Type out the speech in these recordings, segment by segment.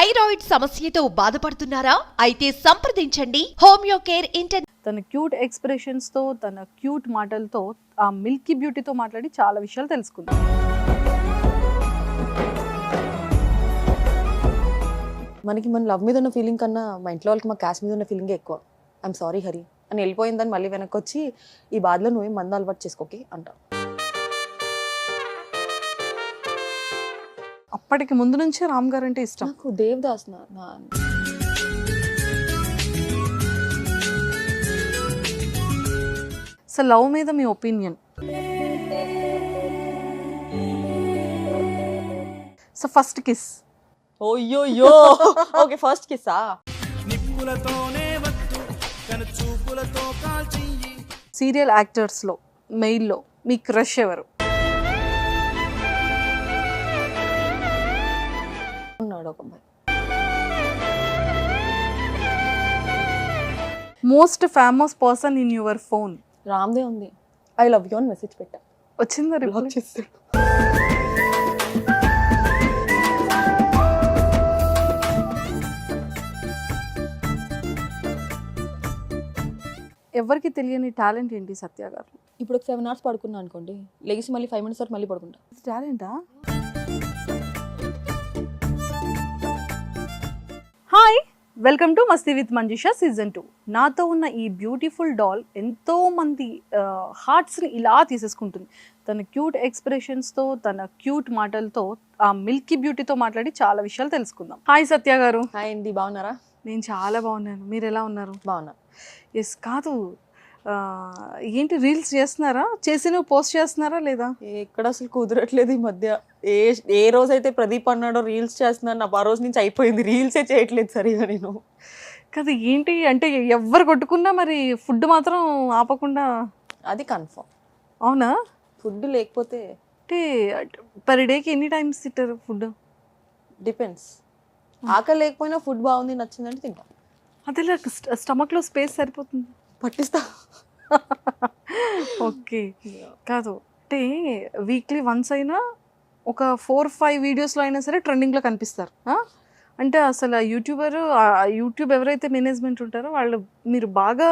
Thyroid సమస్యతో బాధపడుతున్నారా? అయితే సంప్రదించండి హోమియో కేర్ ఇంటర్. తన క్యూట్ ఎక్స్ప్రెషన్స్తో, తన క్యూట్ మాటలతో ఆ మిల్కీ బ్యూటీతో మాట్లాడి చాలా విషయాలు తెలుసుకుందాం. మనకి మన లవ్ మీద ఉన్న ఫీలింగ్ కన్నా మా ఇంట్లో వాళ్ళకి మా క్యాష్ మీద ఉన్న ఫీలింగే ఎక్కువ. ఐఎమ్ సారీ హరి అని వెళ్ళిపోయిందని మళ్ళీ వెనక్కి వచ్చి ఈ బాధలో నువ్వేం మంద అలవాటు చేసుకోకి అంట. అప్పటికి ముందు నుంచే రామ్ గారు అంటే ఇష్టం. నాకు దేవదాస్ సో లవ్ మీద మీ ఒపీనియన్. So first kiss. ఓయ్యో ఓకే ఫస్ట్ కిస్సా. సీరియల్ యాక్టర్స్లో మెయిల్లో మీ క్రష్ ఎవరు? ఉన్నాడు ఒక అబ్బాయి. Most famous person in your phone? రామ్దే ఉంది. ఐ లవ్ యూ అని మెసేజ్ పెట్టా. వచ్చిందా రిప్లై? బ్లాక్ చేస్తాడు. ఎవరికి తెలియని టాలెంట్ ఏంటి సత్య గారు? ఇప్పుడు ఒక 7 hours పడుకున్నా అనుకోండి, లెగిసి మళ్ళీ 5 minutes మళ్ళీ పడుకుంటా. టాలెంటా? Hi, welcome to Masti with Manjusha season 2. నాతో ఉన్న ఈ బ్యూటిఫుల్ డాల్ ఎంతో మంది హార్ట్స్ని ఇలా తీసేసుకుంటుంది. తన క్యూట్ ఎక్స్ప్రెషన్స్తో, తన క్యూట్ మాటలతో ఆ మిల్కీ బ్యూటీతో మాట్లాడి చాలా విషయాలు తెలుసుకుందాం. హాయ్ సత్య గారు. హాయ్ అండి, బాగున్నారా? నేను చాలా బాగున్నాను, మీరు ఎలా ఉన్నారు? బాగున్నా. ఎస్ కాదు, ఏంటి రీల్స్ చేస్తున్నారా? చేసినవి పోస్ట్ చేస్తున్నారా లేదా? ఎక్కడ అసలు కుదరట్లేదు ఈ మధ్య. ఏ రోజైతే ప్రదీప్ అన్నాడో రీల్స్ చేస్తున్నాను, నాకు ఆ రోజు నుంచి అయిపోయింది. రీల్సే చేయట్లేదు సరిగా నేను. కదా ఏంటి అంటే ఎవరు కొట్టుకున్నా మరి ఫుడ్ మాత్రం ఆపకుండా. అది కన్ఫర్మ్. అవునా? ఫుడ్ లేకపోతే అంటే పర్ డేకి ఎన్ని టైమ్స్ తింటారు ఫుడ్? డిపెండ్స్. ఆకలి లేకపోయినా ఫుడ్ బాగుంది నచ్చిందంటే తింటాం. అదేలా స్టమక్లో స్పేస్ సరిపోతుంది? పట్టిస్తా. ఓకే. కాదు అంటే వీక్లీ వన్స్ అయినా ఒక 4-5 వీడియోస్లో అయినా సరే ట్రెండింగ్లో కనిపిస్తారు. అంటే అసలు యూట్యూబ్ ఎవరైతే మేనేజ్మెంట్ ఉంటారో మీరు బాగా,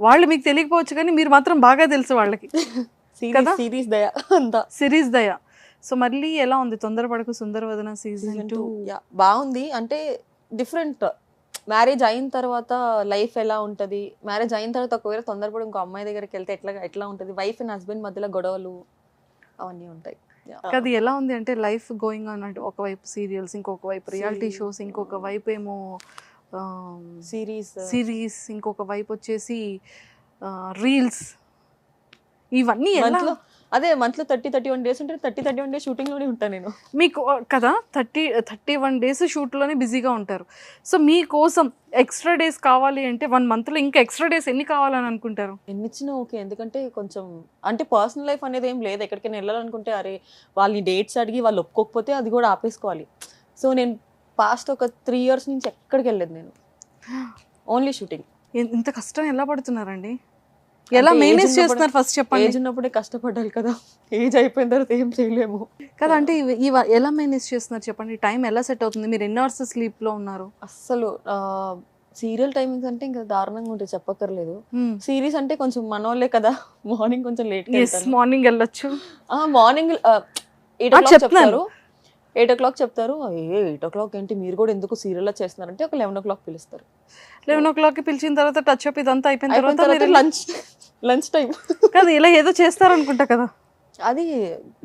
వాళ్ళు మీకు తెలియకపోవచ్చు కానీ మీరు మాత్రం బాగా తెలుసు వాళ్ళకి కదా. సిరీస్ దయ. సో మళ్ళీ ఎలా ఉంది తొందరపడకు సుందరవదన సీజన్ 2? బాగుంది. అంటే డిఫరెంట్. మ్యారేజ్ అయిన తర్వాత లైఫ్ ఎలా ఉంటుంది, మ్యారేజ్ అయిన తర్వాత ఒకవేళ తొందరపడి ఇంకో అమ్మాయి దగ్గరికి వెళ్తే ఎట్లా ఉంటుంది, వైఫ్ అండ్ హస్బెండ్ మధ్యలో గొడవలు అవన్నీ ఉంటాయి. అది ఎలా ఉంది అంటే లైఫ్ గోయింగ్ ఆన్ అంటే ఒకవైపు సీరియల్స్, ఇంకొక వైపు రియాలిటీ షోస్, ఇంకొక వైపు ఏమో సిరీస్, ఇంకొక వైపు వచ్చేసి రీల్స్, ఇవన్నీ అదే మంత్లో 30-31 days ఉంటే 30-31 days షూటింగ్లోనే ఉంటాను నేను. మీకు కదా 31 days షూట్లోనే బిజీగా ఉంటారు. సో మీకోసం ఎక్స్ట్రా డేస్ కావాలి అంటే 1 monthలో ఇంకా ఎక్స్ట్రా డేస్ ఎన్ని కావాలని అనుకుంటారు? ఎన్ని ఇచ్చినా ఓకే. ఎందుకంటే కొంచెం అంటే పర్సనల్ లైఫ్ అనేది ఏం లేదు. ఎక్కడికైనా వెళ్ళాలనుకుంటే అరే వాళ్ళని డేట్స్ అడిగి వాళ్ళు ఒప్పుకోకపోతే అది కూడా ఆపేసుకోవాలి. సో నేను పాస్ట్ ఒక 3 years నుంచి ఎక్కడికి వెళ్ళలేదు నేను, ఓన్లీ షూటింగ్. ఇంత కష్టం ఎలా పడుతున్నారండి? ఎలా మేనేజ్ చేస్తున్నారు ఫస్ట్ చెప్పండి. ఏజ్ ఉన్నప్పుడే కష్టపడాలి కదా, ఏజ్ అయిపోయిన తర్వాత ఏం చేయలేము కదా. అంటే ఎలా మేనేజ్ చేస్తున్నారు చెప్పండి? టైం ఎలా సెట్ అవుతుంది? మీరు ఎన్ని అవర్స్ స్లీప్లో ఉన్నారు? అస్సలు సీరియల్ టైమింగ్స్ అంటే ఇంకా దారుణంగా ఉంటాయి, చెప్పక్కర్లేదు. సిరీస్ అంటే కొంచెం మనోళ్ళే కదా, మార్నింగ్ కొంచెం లేట్. మార్నింగ్ వెళ్ళొచ్చు. మార్నింగ్ 8 o'clock చెప్తారు. 8 o'clock ఏంటి, మీరు కూడా ఎందుకు సీరియల్ చేస్తున్నారంటే ఒక 11 o'clock పిలుస్తారు. 11 o'clock పిలిచిన తర్వాత టచ్ అప్ ఇదంతా అయిపోయిన తర్వాత లంచ్ టైం కదా, ఇలా ఏదో చేస్తారనుకుంటా కదా. అది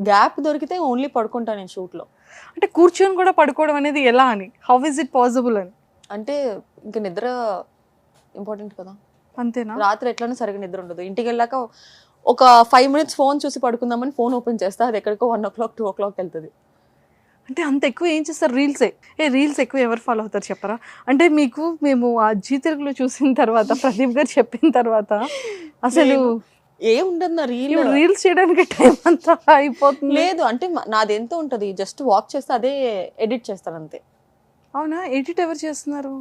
గ్యాప్ దొరికితే ఓన్లీ పడుకుంటాను నేను షూట్లో. అంటే కూర్చొని కూడా పడుకోవడం అనేది ఎలా అని, హౌ ఇస్ ఇట్ పాసిబుల్ అని? అంటే ఇంకా నిద్ర ఇంపార్టెంట్ కదా. అంతేనా? రాత్రి ఎట్లనే సరిగ్గా నిద్ర ఉండదు. ఇంటికి వెళ్ళాక ఒక 5 minutes ఫోన్ చూసి పడుకుందామని ఫోన్ ఓపెన్ చేస్తా, అది ఎక్కడికో 1 o'clock 2 o'clock వెళ్తుంది. అంటే అంత ఎక్కువ ఏం చేస్తారు? రీల్స్ ఎక్కువ ఎవరు ఫాలో అవుతారు చెప్పరా? అంటే మేము ఆ జీ తెలుగులో చూసిన తర్వాత, ప్రదీప్ గారు చెప్పిన తర్వాత అసలు ఏముండదు నా రీల్స్ చేయడానికి టైం అంతా అయిపోతుంది. లేదు అంటే నాది ఎంత ఉంటుంది, జస్ట్ వాక్ చేస్తే అదే ఎడిట్ చేస్తాను అంతే. అవునా? ఎడిట్ ఎవరు చేస్తున్నారు?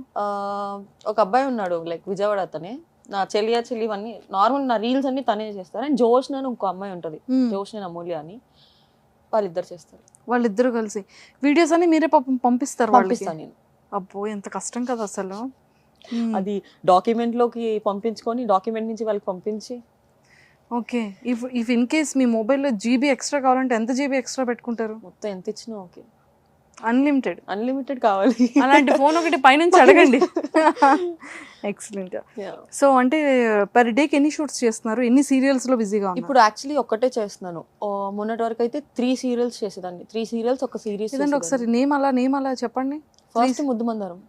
ఒక అబ్బాయి ఉన్నాడు, లైక్ విజయవాడ అతనే. నా చెల్లి ఇవన్నీ నార్మల్ నా రీల్స్ అన్ని తనే చేస్తారు. అండ్ జోష్న అని ఇంకో అమ్మాయి ఉంటుంది, జోష్న అమూల్య అని, వాళ్ళిద్దరు చేస్తారు. వాళ్ళిద్దరు కలిసి వీడియోస్ అన్ని మీరే పంపిస్తారు? పంపిస్తాను నేను. అబ్బో ఎంత కష్టం కదా అసలు. అది డాక్యుమెంట్లోకి పంపించుకొని డాక్యుమెంట్ నుంచి వాళ్ళకి పంపించి. ఓకే. ఇఫ్ ఇన్ కేస్ మీ మొబైల్లో జీబీ ఎక్స్ట్రా కావాలంటే ఎంత జీబీ ఎక్స్ట్రా పెట్టుకుంటారు? మొత్తం ఎంత ఇచ్చినా ఓకే. అన్లిమిటెడ్. అన్లిమిటెడ్ కావాలి. అలాంటి ఫోన్ ఒకటి పైనుంచి అడగండి. ఎక్సలెంట్. సో అంటే పర్ డేకి ఎన్ని షూట్స్ చేస్తున్నారు? ఎన్ని సీరియల్స్ లో బిజీగా ఉన్నారు? ఇప్పుడు యాక్చువల్లీ ఒక్కటే చేస్తున్నాను. మొన్నటి వరకు అయితే 3 సీరియల్స్ చేసేదాన్ని. 3 సీరియల్స్ ఒక సిరీస్. ఏదండి ఒకసారి నేమ్ అలా చెప్పండి. ఫస్ట్ ముద్దుమందారం,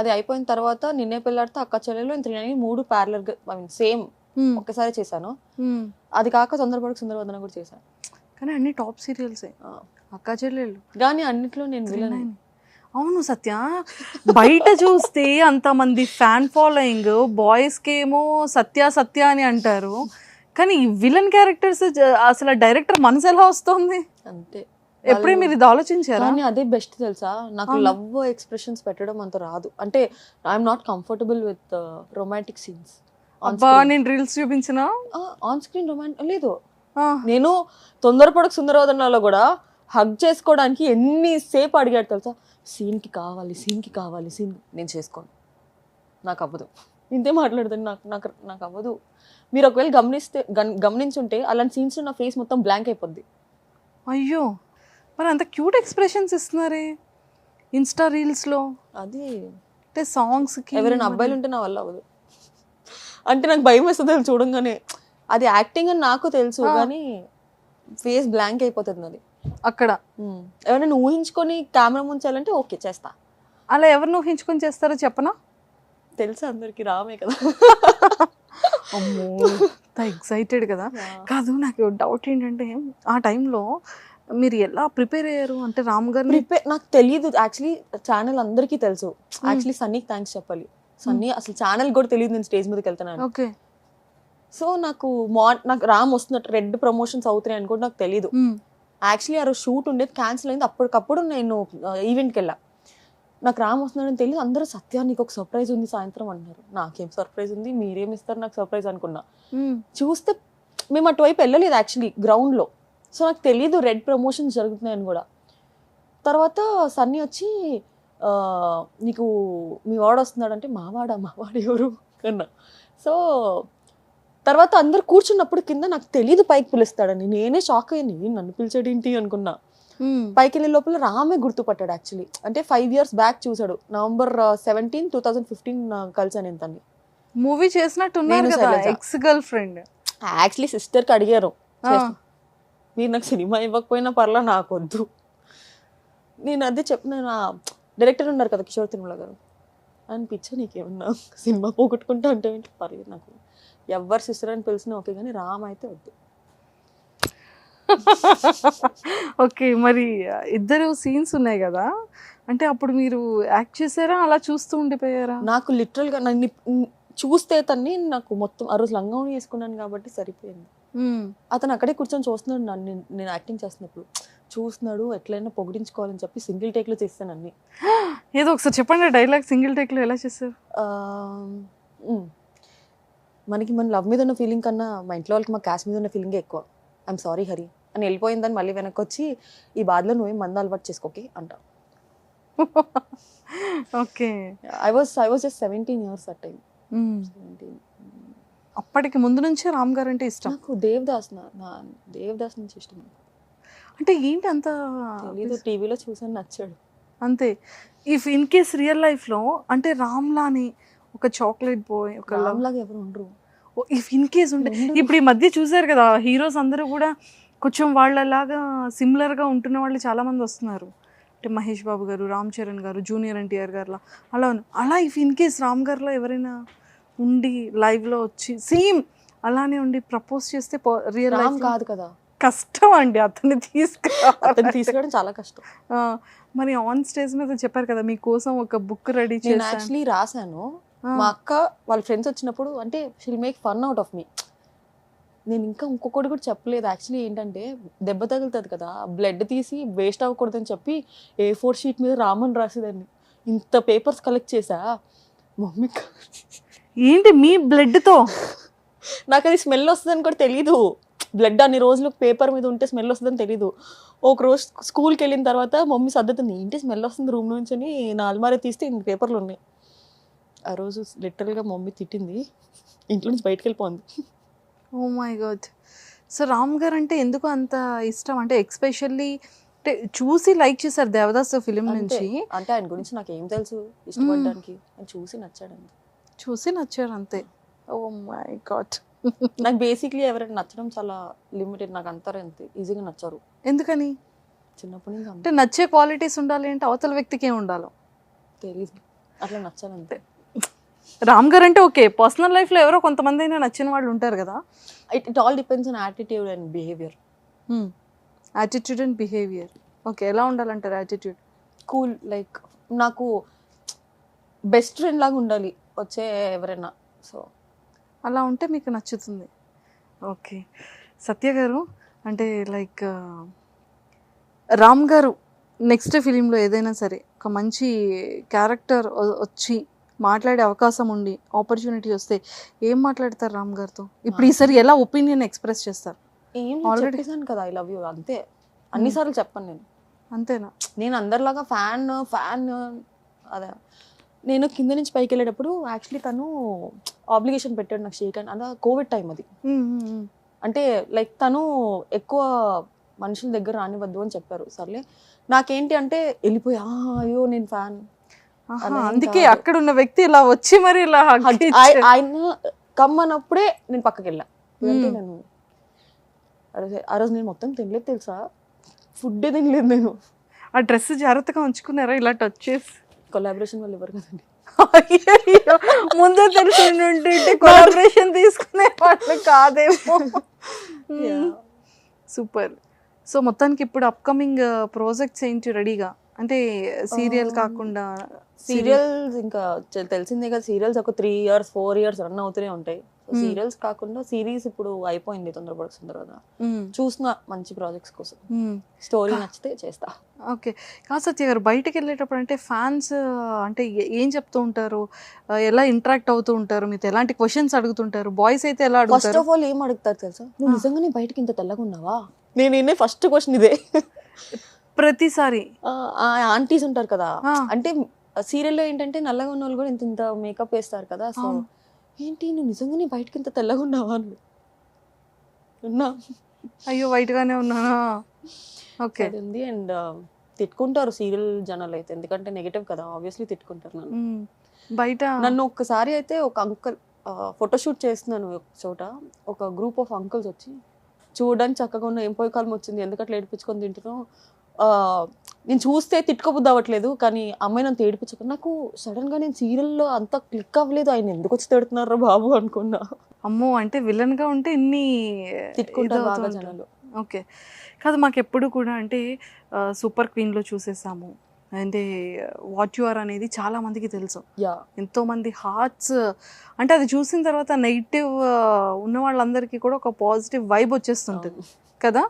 అది అయిపోయిన తర్వాత నిన్నే పెళ్ళాడితే అక్క చెల్లెలు 3 ప్యారలర్ గా ఐ మీన్ సేమ్ ఒక్కసారి చేశాను. అది కాక తొందరపడక సుందరవదన కూడా చేశాను. కానీ అన్ని టాప్ సీరియల్సే అక్క చెల్లెళ్ళు. కానీ అన్నిట్లో నేను విలన్. అవును సత్య, బయట చూస్తే అంతమంది ఫ్యాన్ ఫాలోయింగ్, బాయ్స్ కేమో సత్య సత్య అని అంటారు, కానీ విలన్ క్యారెక్టర్స్ అసలు డైరెక్టర్ మనసు ఎలా వస్తుంది? అంతే. ఎప్పుడే మీరు ఇది ఆలోచించారా? కానీ అదే బెస్ట్ తెలుసా, నాకు లవ్ ఎక్స్ప్రెషన్స్ పెట్టడం అంత రాదు. అంటే I'm not comfortable with romantic scenes. అబ్బా నేను రీల్స్ చూపించిన ఆన్ స్క్రీన్ రొమాంటిక్ లేదు. నేను తొందరపడక సుందరవదనలో కూడా హగ్ చేసుకోవడానికి ఎన్నిసేపు అడిగాడు తెలుసా, సీన్కి కావాలి సీన్. నేను చేసుకోను, నాకు అవ్వదు. ఇంతే మాట్లాడుతాను, నాకు అవ్వదు. మీరు ఒకవేళ గమనించుంటే అలాంటి సీన్స్ నా ఫేస్ మొత్తం బ్లాంక్ అయిపోద్ది. అయ్యో, మరి అంత క్యూట్ ఎక్స్ప్రెషన్స్ ఇస్తున్నారే ఇన్స్టా రీల్స్ లో. అది అంటే సాంగ్స్ కి ఎవరైనా అబ్బాయిలు ఉంటే నా వల్ల అవ్వదు. అంటే నాకు భయం వేస్తుంది చూడంగానే. అది యాక్టింగ్ అని నాకు తెలుసు, కానీ ఫేస్ బ్లాంక్ అయిపోతుంది నాది అక్కడ. ఎవరైనా ఊహించుకొని కెమెరా ముంచాలంటే ఓకే చేస్తా. అలా ఎవరిని ఊహించుకొని చేస్తారో చెప్పనా? తెలుసా అందరికి, రామే కదా. అమ్మో ఎక్సైటెడ్ కదా. కాదు, నాకు డౌట్ ఏంటంటే ఆ టైంలో మీరు ఎలా ప్రిపేర్ అయ్యారు? అంటే రామ్ గారు నాకు తెలియదు యాక్చువల్లీ. ఛానల్ అందరికీ తెలుసు. యాక్చువల్లీ సన్నీకి థ్యాంక్స్ చెప్పాలి. సన్నీ అసలు ఛానల్ కూడా తెలియదు నేను స్టేజ్ మీదకి వెళ్తున్నాను. ఓకే. సో నాకు రామ్ వస్తున్నట్టు రెడ్ ప్రమోషన్స్ అవుతున్నాయి అని కూడా నాకు తెలీదు. యాక్చువల్లీ ఆ రోజు షూట్ ఉండేది, క్యాన్సిల్ అయింది. అప్పటికప్పుడు నేను ఈవెంట్కి వెళ్ళా. నాకు రామ్ వస్తున్నాడని తెలియదు. అందరూ సత్య నీకు ఒక సర్ప్రైజ్ ఉంది సాయంత్రం అన్నారు. నాకేం సర్ప్రైజ్ ఉంది, మీరేమి ఇస్తారు నాకు సర్ప్రైజ్ అనుకున్నా. చూస్తే మేము అటువైపు వెళ్ళలేదు యాక్చువల్లీ గ్రౌండ్లో. సో నాకు తెలీదు రెడ్ ప్రమోషన్స్ జరుగుతున్నాయని కూడా. తర్వాత సన్నీ వచ్చి నీకు మీ వాడు వస్తున్నాడంటే మావాడు ఎవరు కన్నా. సో తర్వాత అందరు కూర్చున్నప్పుడు కింద నాకు తెలీదు పైకి పిలుస్తాడని. నేనే షాక్ అయ్యాను, నన్ను పిలిచాడేంటి అనుకున్నా. పైకి వెళ్ళే లోపల రామే గుర్తుపట్టాడు యాక్చువల్లీ. అంటే 5 years బ్యాక్ చూసాడు. November 17, 2015 కలిసాను నేను తన్ని. మూవీ చేసినట్టున్నారు కదా, ఎక్స్ గర్ల్ ఫ్రెండ్. యాక్చువల్లీ సిస్టర్కి అడిగారు, మీరు నాకు సినిమా ఇవ్వకపోయినా పర్లా నాకు వద్దు. నేను అదే చెప్పిన డైరెక్టర్ ఉన్నారు కదా కిషోర్ తిరుమల గారు, అనిపించా నీకేమన్నా సినిమా పోగొట్టుకుంటా అంటే పర్లేదు, నాకు ఎవరు సిస్టర్ అని పిలిచినా ఓకే, కానీ రామ్ అయితే వద్దు. ఓకే, మరి ఇద్దరు సీన్స్ ఉన్నాయి కదా, అంటే అప్పుడు మీరు యాక్ట్ చేసారా అలా చూస్తూ ఉండిపోయారా? నాకు లిటరల్గా నన్ను చూస్తే తన్ని నాకు మొత్తం ఆ రోజు లంగావని వేసుకున్నాను కాబట్టి సరిపోయింది. అతను అక్కడే కూర్చొని చూస్తున్నాడు నన్ను, నేను యాక్టింగ్ చేస్తున్నప్పుడు చూస్తున్నాడు, ఎట్లయినా పొగిడించుకోవాలని చెప్పి సింగిల్ టేక్లో చేస్తాను అన్ని. ఏదో ఒకసారి చెప్పండి డైలాగ్ సింగిల్ టేక్లో ఎలా చేస్తారు? మనకి మన లవ్ మీద ఉన్న ఫీలింగ్ కన్నా మా ఇంట్లో వాళ్ళకి మా క్యాస్ట్ మీద ఉన్న ఫీలింగే ఎక్కువ. ఐఎమ్ సారీ హరి అని వెళ్ళిపోయిందని మళ్ళీ వెనక్కి వచ్చి ఈ బాధలో నువ్వేం మంద అలవాటు చేసుకోకే అంట. Okay. I was just 17 years at time. అప్పటికి ముందు నుంచే రామ్ గారు అంటే ఇష్టం. నాకు దేవదాస్ నుంచి ఇష్టం. అంటే ఏంటి అంత తెలీదు, టీవీలో చూసాను నచ్చాడు అంతే. ఇఫ్ ఇన్ కేస్ రియల్ లైఫ్లో అంటే రామ్ లాని ఒక చాక్లెట్ బాయ్, ఒక రామ్ లాగా ఎవరు ఉండరు. ఇఫ్ ఇన్ కేస్ ఉంటే, ఇప్పుడు ఈ మధ్య చూసారు కదా హీరోస్ అందరూ కూడా కొంచెం వాళ్ళలాగా సిమిలర్గా ఉంటున్న వాళ్ళు చాలా మంది వస్తున్నారు. అంటే మహేష్ బాబు గారు, రామ్ చరణ్ గారు, జూనియర్ ఎన్టీఆర్ గారు అలా ఇఫ్ ఇన్ కేస్ రామ్ గారిలో ఎవరైనా ఉండి లైవ్లో వచ్చి సేమ్ అలానే ఉండి ప్రపోజ్ చేస్తే రియల్ లైఫ్ కాదు కదా, కష్టం అండి అతన్ని తీసుకోవడం చాలా కష్టం. మరి ఆన్ స్టేజ్ మీద చెప్పారు కదా మీకోసం ఒక బుక్ రెడీ చేసి యాక్చువల్లీ రాశాను. మా అక్క వాళ్ళ ఫ్రెండ్స్ వచ్చినప్పుడు అంటే she'll make fun out of me. నేను ఇంకా ఇంకొకటి కూడా చెప్పలేదు యాక్చువల్లీ. ఏంటంటే దెబ్బ తగులుతుంది కదా, బ్లడ్ తీసి వేస్ట్ అవ్వకూడదని చెప్పి A4 sheet మీద రామన్ రాసేదాన్ని. ఇంత పేపర్స్ కలెక్ట్ చేసా మమ్మీ. ఏంటి మీ బ్లడ్తో? నాకు అది స్మెల్ వస్తుందని కూడా తెలీదు. బ్లడ్ అన్ని రోజులు పేపర్ మీద ఉంటే స్మెల్ వస్తుందని తెలీదు. ఒక రోజు స్కూల్కి వెళ్ళిన తర్వాత మమ్మీ సర్దుతుంది, ఏంటి స్మెల్ వస్తుంది రూమ్ నుంచి అని నా అల్మారీ తీస్తే ఇన్ని పేపర్లు ఉన్నాయి. ఆ రోజు లిటరల్గా మమ్మీ తిట్టింది, ఇంట్లో నుంచి బయటకు వెళ్ళిపోయింది. Oh my god. So Ram గారు అంటే ఎందుకు అంత ఇష్టం, అంటే ఎక్స్పెషల్లీ అంటే చూసి లైక్ చేశారు దేవదాస్ ఫిలిం నుంచి, అంటే ఆయన గురించి నాకు ఏం తెలుసు ఇష్టపడడానికి, ఆయన చూసి నచ్చాడండి. చూసి నచ్చారు అంతే. Oh my god. నాకు బేసిక్లీ ఎవరైనా నచ్చడం చాలా లిమిటెడ్, నాకు అంతా అంతే ఈజీగా నచ్చారు. ఎందుకని? చిన్నప్పటి నుంచి అంటే నచ్చే క్వాలిటీస్ ఉండాలి అంటే అవతల వ్యక్తికి ఏం ఉండాలో తెలియదు, అట్లా నచ్చాను అంతే. రామ్ గారు అంటే ఓకే, పర్సనల్ లైఫ్లో ఎవరో కొంతమంది అయినా నచ్చిన వాళ్ళు ఉంటారు కదా. It all depends on attitude and behaviour. Attitude and behaviour. Okay, ఎలా ఉండాలంటారు యాటిట్యూడ్? కూల్, లైక్ నాకు బెస్ట్ ఫ్రెండ్ లాగా ఉండాలి వచ్చే ఎవరైనా, సో అలా ఉంటే మీకు నచ్చుతుంది. ఓకే, సత్య గారు అంటే లైక్ రామ్ గారు నెక్స్ట్ ఫిలింలో ఏదైనా సరే ఒక మంచి క్యారెక్టర్ వచ్చి మాట్లాడే అవకాశం ఉండి ఆపర్చునిటీ వస్తే ఏం మాట్లాడతారు రామ్ గారితో? ఇప్పుడు ఈసారి ఎలా ఒపీనియన్ ఎక్స్ప్రెస్ చేస్తారు? ఏం Already- చెప్పేసాను కదా ఐ లవ్ యూ అంతే, అన్నిసార్లు చెప్పాను నేను. అంతేనా? నేను అందరిలాగా ఫ్యాన్ అదే. నేను కింద నుంచి పైకి వెళ్ళేటప్పుడు యాక్చువల్లీ తను ఆబ్లిగేషన్ పెట్టాడు నాకు షేక్ అండ్, అలా కోవిడ్ టైం అది. అంటే లైక్ తను ఎక్కువ మనుషుల దగ్గర రానివద్దు అని చెప్పారు. సర్లే నాకేంటి అంటే వెళ్ళిపోయా, అయ్యో నేను ఫ్యాన్. అలా ఏం అందుకే కాదు. అక్కడ ఉన్న వ్యక్తి ఇలా వచ్చి మరి ఇలా hug ఇచ్చారు. ఆయన కమ్మనప్పుడే నేను పక్కకి వెళ్ళా. అంటే నేను ఆ రోజు నేను మొత్తం తినలేదు తెలుసా, ఫుడ్ తినలేదు నేను. ఆ డ్రెస్ జాగ్రత్తగా ఉంచుకున్నారా ఇలా టచ్ చేసి? కొలాబరేషన్ వాళ్ళు ఎవరు కదండి. అయ్యయ్యో, ముందే తెలిసి ఉంటే కొలాబరేషన్ తీసుకునే వాళ్ళు కాదేమో. సూపర్. సో మొత్తానికి ఇప్పుడు అప్కమింగ్ ప్రాజెక్ట్స్ ఏంటి రెడీగా? అంటే సీరియల్ కాకుండా సీరియల్స్ ఇంకా తెలిసిందే కదా, సీరియల్స్ ఒక 3 years 4 years రన్ అవుతూనే ఉంటాయి. సీరియల్స్ కాకుండా సిరీస్ ఇప్పుడు అయిపోయింది తొందరపడుతుంది తర్వాత. చూసిన మంచి ప్రాజెక్ట్స్ కోసం స్టోరీ నచ్చితే చేస్తా. ఓకే. కాదు సత్య గారు, బయటకు వెళ్ళేటప్పుడు అంటే ఫ్యాన్స్ అంటే ఏం చెప్తూ ఉంటారు, ఎలా ఇంటరాక్ట్ అవుతూ ఉంటారు, మీతో ఎలాంటి క్వశ్చన్స్ అడుగుతుంటారు? బాయ్స్ అయితే ఎలా ఫస్ట్ అడుగుతారు? ఆఫ్ ఆల్ ఏం అడుగుతారు తెలుసా, నువ్వు నిజంగానే బయటకి ఇంత తెల్లగా ఉన్నావా? నేను ఫస్ట్ క్వశ్చన్ ఇదే. ప్రతిసారి ఆంటీస్ ఉంటారు కదా, ఆ. అంటే సీరియల్లో ఏంటంటే నల్లగా ఉన్న వాళ్ళు కూడా ఇంత ఇంత మేకప్ వేస్తారు కదా, సో ఏంటి నువ్వు నిజంగానే బయటకి ఇంత తెల్లగా ఉన్నావా అని ఉన్నా. అయ్యో వైట్ గానే ఉన్నానా? ఓకే. అది ఉంది. అండ్ తిట్టుకుంటారు సీరియల్ జనాలు అయితే, ఎందుకంటే నెగటివ్ కదా, ఆబ్వియస్లీ తిట్టుకుంటారు నన్ను. బయట నన్ను ఒక్కసారి అయితే ఒక అంకుల్ ఫోటోషూట్ చేస్తున్నాను ఒక చోట, ఒక గ్రూప్ ఆఫ్ అంకుల్స్ వచ్చి చూడడానికి చక్కగా ఉన్న ఏం పోయి కాలం వచ్చింది ఎందుకట్లా ఏడిపించుకొని తింటున్నావు, నేను చూస్తే తిట్టుకోబుద్ది అవ్వట్లేదు కానీ అమ్మాయి నన్ను ఏడిపించుకో. నాకు సడన్ గా నేను సీరియల్లో అంత క్లిక్ అవ్వలేదు, ఆయన ఎందుకు వచ్చి తిడుతున్నారా బాబు అనుకున్నా. అమ్మో, అంటే విలన్ గా ఉంటే ఇన్ని తిట్టుకుంటారు బాగా జనాలు. ఓకే. కాదు, మాకు ఎప్పుడు కూడా అంటే సూపర్ క్వీన్లో చూసేసాము, అంటే వాట్ యు ఆర్ అనేది చాలా మందికి తెలుసు, యా ఎంతో మంది హార్ట్స్, అంటే అది చూసిన తర్వాత నెగిటివ్ ఉన్న వాళ్ళందరికీ కూడా ఒక పాజిటివ్ వైబ్ వచ్చేస్తుంటుంది కదా.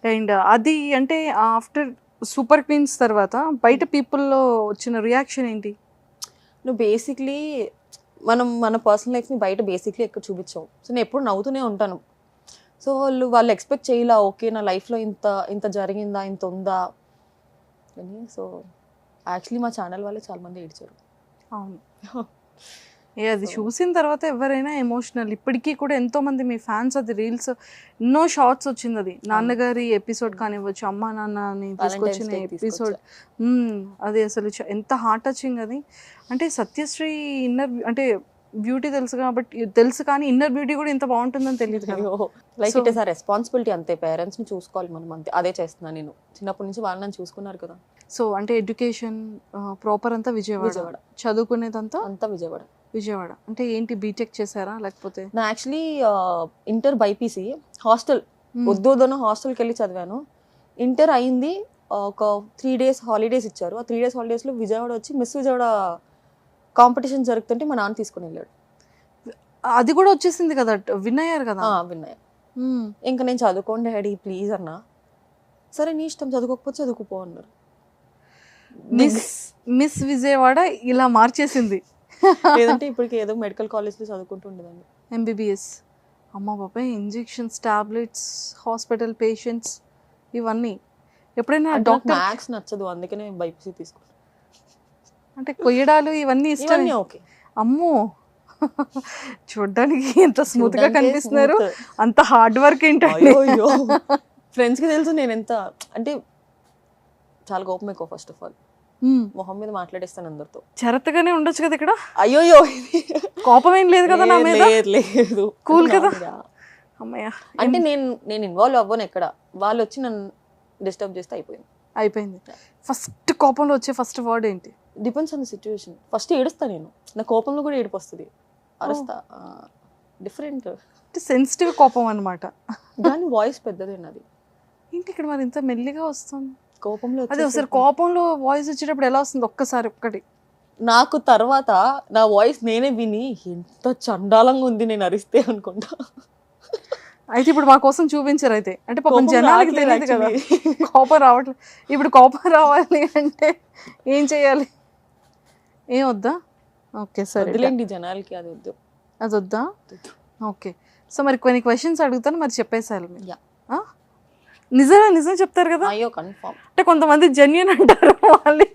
అండ్ అది అంటే ఆఫ్టర్ సూపర్ క్వీన్స్ తర్వాత బయట పీపుల్లో వచ్చిన రియాక్షన్ ఏంటి? నువ్వు బేసిక్లీ మన పర్సనల్ లైఫ్ని బయట బేసిక్లీ ఎక్కువ చూపించావు, సో నేను ఎప్పుడు నవ్వుతూనే ఉంటాను. సో వాళ్ళు ఎక్స్పెక్ట్ చేయలా, ఓకే నా లైఫ్లో ఇంత జరిగిందా, ఇంత ఉందా అని. సో యాక్చువల్లీ మా ఛానల్ వాళ్ళే చాలా మంది ఏడ్చారు. అవును, అది చూసిన తర్వాత ఎవరైనా ఎమోషనల్. ఇప్పటికీ కూడా ఎంతో మంది మీ ఫ్యాన్స్, అది రీల్స్ ఎన్నో షార్ట్స్ వచ్చింది, అది నాన్నగారి ఎపిసోడ్ కానివ్వచ్చు, అమ్మా నాన్నని తీసుకొచ్చిన ఎపిసోడ్, అది అసలు ఎంత హార్ట్ టచింగ్ అది. అంటే సత్యశ్రీ ఇన్నర్ అంటే బ్యూటీ తెలుసు కానీ ఇన్నర్ బ్యూటీ కూడా ఇంత బాగుంటుందని తెలియదు కదా. లైక్ ఇట్ ఇస్ ఆ రెస్పాన్సిబిలిటీ అంతే, పేరెంట్స్ని చూసుకోవాలి మనం అంతే, అదే చేస్తున్నాను నేను. చిన్నప్పటి నుంచి వాళ్ళు నన్ను చూసుకున్నారు కదా. సో అంటే ఎడ్యుకేషన్ ప్రాపర్ అంతా విజయవాడ, చదువుకునేదంతా అంతా విజయవాడ. అంటే ఏంటి బీటెక్ చేశారా లేకపోతే? నా యాక్చువల్లీ ఇంటర్ బైపీసీ, హాస్టల్ వద్దోదన హాస్టల్కి వెళ్ళి చదివాను. ఇంటర్ అయింది, ఒక 3 days హాలిడేస్ ఇచ్చారు. ఆ 3 days హాలిడేస్లో విజయవాడ వచ్చి మిస్ విజయవాడ కాంపిటీషన్ జరుగుతుంటే మా నాన్న తీసుకుని వెళ్ళాడు. అది కూడా వచ్చేసింది కదా, విన్ అయ్యారు కదా? విన్నాయి. ఇంకా నేను చదువుకోండి డాడీ ప్లీజ్ అన్నా, సరే నీ ఇష్టం చదువుకోకపోతే చదువుకుపో అన్నారు. మిస్ విజయవాడ ఇలా మార్చేసింది. లేదంటే ఇప్పటికి ఏదో మెడికల్ కాలేజ్లో చదువుకుంటూ ఉండేదాన్ని. ఎంబీబీఎస్. అమ్మ బాబాయ్, ఇంజెక్షన్స్, టాబ్లెట్స్, హాస్పిటల్ పేషెంట్స్, ఇవన్నీ ఎప్పుడైనా డాక్టర్ మ్యాథ్స్ నచ్చదు, అందుకనే బైపీసీ తీసుకున్నాను. అంటే కొయ్యడాలు ఇవన్నీ ఇష్టం? ఇవన్నీ ఓకే. అమ్మో, చూడ్డానికి ఎంత స్మూత్ గా చూడ్డానికే కనిపిస్తున్నారు, smooth. అంత హార్డ్ వర్క్ ఏంటండి? అయ్యో ఫ్రెండ్స్ కి తెలుసు నేను ఎంత అంటే చాలా కోపం ఎక్కువ. ఫస్ట్ ఆఫ్ ఆల్ మొహం మీద మాట్లాడేస్తాను అందరితో. చెరతగానే ఉండొచ్చు కదా ఇక్కడ. అయ్యోయ్యో కోపం ఏం లేదు కదా నా మీద? లేదు కూల్ కదా? కదా. అమ్మయ్య, అంటే నేను ఇన్వాల్వ్ అవ్వను ఎక్కడ, వాళ్ళు వచ్చి నన్ను డిస్టర్బ్ చేస్తే అయిపోయింది. అయిపోయింది. ఫస్ట్ కోపంలో వచ్చే ఫస్ట్ వర్డ్ ఏంటి? Depends on the situation. First ఏడుస్తా నేను, నా కోపంలో కూడా ఏడుపు వస్తుంది, అరుస్తా. డిఫరెంట్, సెన్సిటివ్ కోపం అన్నమాట. కానీ వాయిస్ పెద్దది అది. ఏంటి ఇక్కడ మరి ఇంత మెల్లిగా వస్తుంది కోపంలో అదే? ఒకసారి కోపంలో వాయిస్ వచ్చేటప్పుడు ఎలా వస్తుంది ఒక్కసారి ఒక్కటి? నాకు తర్వాత నా వాయిస్ నేనే విని ఎంత చండాలంగా ఉంది నేను అరిస్తే అనుకుంటా. అయితే ఇప్పుడు మా కోసం చూపించారు అయితే. అంటే పాపం కోపం జనాలకి రావట్లేదు తెలియదు కదా actually. కోపం రావట్లేదు. ఇప్పుడు కోపం రావాలి అంటే ఏం చేయాలి? ఏం వద్దా? ఓకే సరే, వదిలేండి జనాలకి, అది వద్దు. అది వద్దా? ఓకే. సో మరి కొన్ని క్వశ్చన్స్ అడుగుతాను, మరి చెప్పేసారు మీరు. Yeah. ఆ? నిజం చెప్తారు కదా? అయ్యో కన్ఫర్మ్. అంటే కొంతమంది జెన్యున్ అంటారు వాళ్ళు.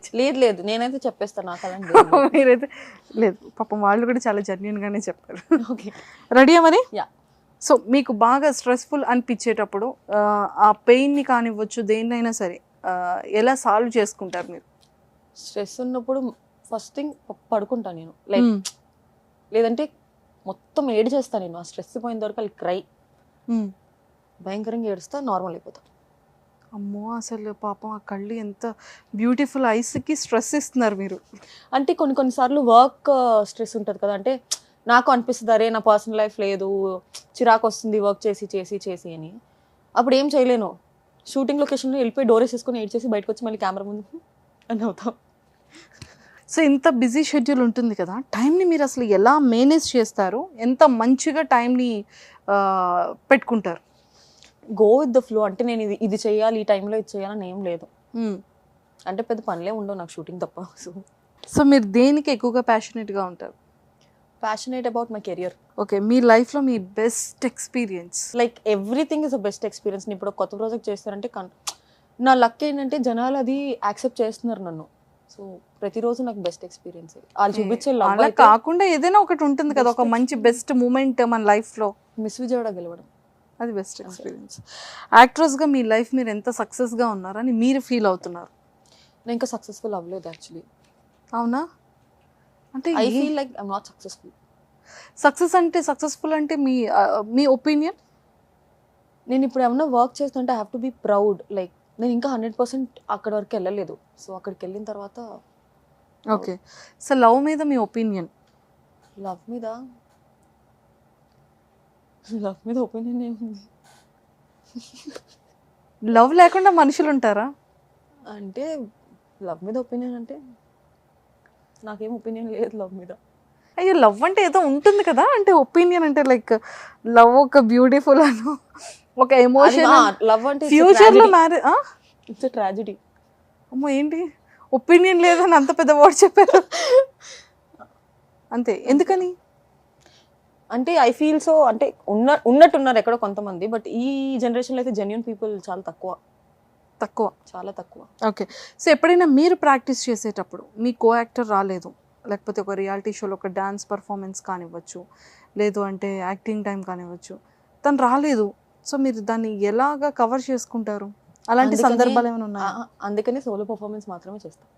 లేదు నేనైతే చెప్పేస్తాను, నాకు అలాంటి మీరైతే లేదు, పాపం వాళ్ళు కూడా చాలా జెన్యున్ గానే చెప్పారు. ఓకే. రెడీయా మరి? యా. సో మీకు బాగా స్ట్రెస్ఫుల్ అనిపించేటప్పుడు ఆ పెయిన్ని కానివ్వచ్చు, దేన్నైనా సరే ఎలా సాల్వ్ చేసుకుంటారు మీరు? స్ట్రెస్ ఉన్నప్పుడు ఫస్ట్ థింగ్ పడుకుంటాను నేను, లైక్ లేదంటే మొత్తం ఏడు చేస్తాను నేను. ఆ స్ట్రెస్ పోయిన వరకు అది క్రై, భయంకరంగా ఏడుస్తా, నార్మల్ అయిపోతా. అమ్మో, అసలు పాపం ఆ కళ్ళు ఎంత బ్యూటిఫుల్ ఐస్కి స్ట్రెస్ ఇస్తున్నారు మీరు. అంటే కొన్నిసార్లు వర్క్ స్ట్రెస్ ఉంటుంది కదా, అంటే నాకు అనిపిస్తుంది అరే నా పర్సనల్ లైఫ్ లేదు, చిరాకు వస్తుంది వర్క్ చేసి అని. అప్పుడు ఏం చేయలేను, షూటింగ్ లొకేషన్లో వెళ్ళిపోయి డోర్ వేసేసుకొని ఏడ్చేసి బయటకు వచ్చి మళ్ళీ కెమెరా ముందు అని అవుతాం. సో ఇంత బిజీ షెడ్యూల్ ఉంటుంది కదా, టైంని మీరు అసలు ఎలా మేనేజ్ చేస్తారు? ఎంత మంచిగా టైంని పెట్టుకుంటారు? Go with the flow. అంటే నేను ఇది చేయాలి, ఈ టైంలో ఇది చేయాలని ఏం లేదు. అంటే పెద్ద పనులే ఉండవు నాకు షూటింగ్ తప్ప. సో మీరు దేనికి ఎక్కువగా ప్యాషనేట్గా ఉంటారు? Passionate about my career. Okay, మీ లైఫ్లో మీ best experience? Like everything is a best experience. నేను ఇప్పుడు కొత్త ప్రాజెక్ట్ చేస్తానంటే నా లక్ ఏంటంటే జనాలు అది యాక్సెప్ట్ చేస్తున్నారు నన్ను. సో ప్రతిరోజు నాకు బెస్ట్ ఎక్స్పీరియన్స్. వాళ్ళు చూపించే లవ్ అలా కాకుండా ఏదైనా ఒకటి ఉంటుంది కదా, ఒక మంచి బెస్ట్ మూమెంట్ మన లైఫ్లో. మిస్ విజయవాడ గెలవడం, అది బెస్ట్ ఎక్స్పీరియన్స్. యాక్ట్రెస్గా మీ లైఫ్ మీరు ఎంత సక్సెస్గా ఉన్నారని మీరు ఫీల్ అవుతున్నారు? నేను ఇంకా సక్సెస్ఫుల్ అవ్వలేదు యాక్చువల్లీ. అవునా? అంటే I feel like I'm not successful. Successful అంటే మీ ఒపీనియన్? నేను ఇప్పుడు ఏమన్నా వర్క్ చేస్తుంటే I have to be proud. Like నేను ఇంకా 100% అక్కడ వరకు వెళ్ళలేదు. సో అక్కడికి వెళ్ళిన తర్వాత. ఓకే. సో లవ్ మీద మీ ఒపీనియన్? లవ్ మీద ఒపీనియన్ ఏముంది? లవ్ లేకుండా మనుషులు ఉంటారా? అంటే లవ్ మీద ఒపీనియన్ అంటే నాకేం ఒపీనియన్ లేదు లవ్ మీద. అయ్యో, లవ్ అంటే ఏదో ఉంటుంది కదా, అంటే ఒపీనియన్ అంటే లైక్ లవ్ ఒక బ్యూటిఫుల్ అను, ఒక ఎమోషన్. లవ్ అంటే ఫ్యూచర్లో మ్యారేజ్. It's tragedy. అమ్మో, ఏంటి ఒపీనియన్ లేదని అంత పెద్ద వర్డ్ చెప్పారు? అంతే, ఎందుకని? అంటే ఐ ఫీల్ సో, అంటే ఉన్నట్టున్నారు ఎక్కడో కొంతమంది, బట్ ఈ జనరేషన్లో అయితే జెన్యూన్ పీపుల్ చాలా తక్కువ, చాలా తక్కువ. ఓకే. సో ఎప్పుడైనా మీరు ప్రాక్టీస్ చేసేటప్పుడు మీ కో యాక్టర్ రాలేదు, లేకపోతే ఒక రియాలిటీ షోలో ఒక డాన్స్ పర్ఫార్మెన్స్ కానివ్వచ్చు, లేదు అంటే యాక్టింగ్ టైం కానివ్వచ్చు, తను రాలేదు, సో మీరు దాన్ని ఎలాగా కవర్ చేసుకుంటారు? అలాంటి సందర్భాలు ఏమైనా ఉన్నాయా? అందుకనే సోలో పర్ఫార్మెన్స్ మాత్రమే చేస్తాను.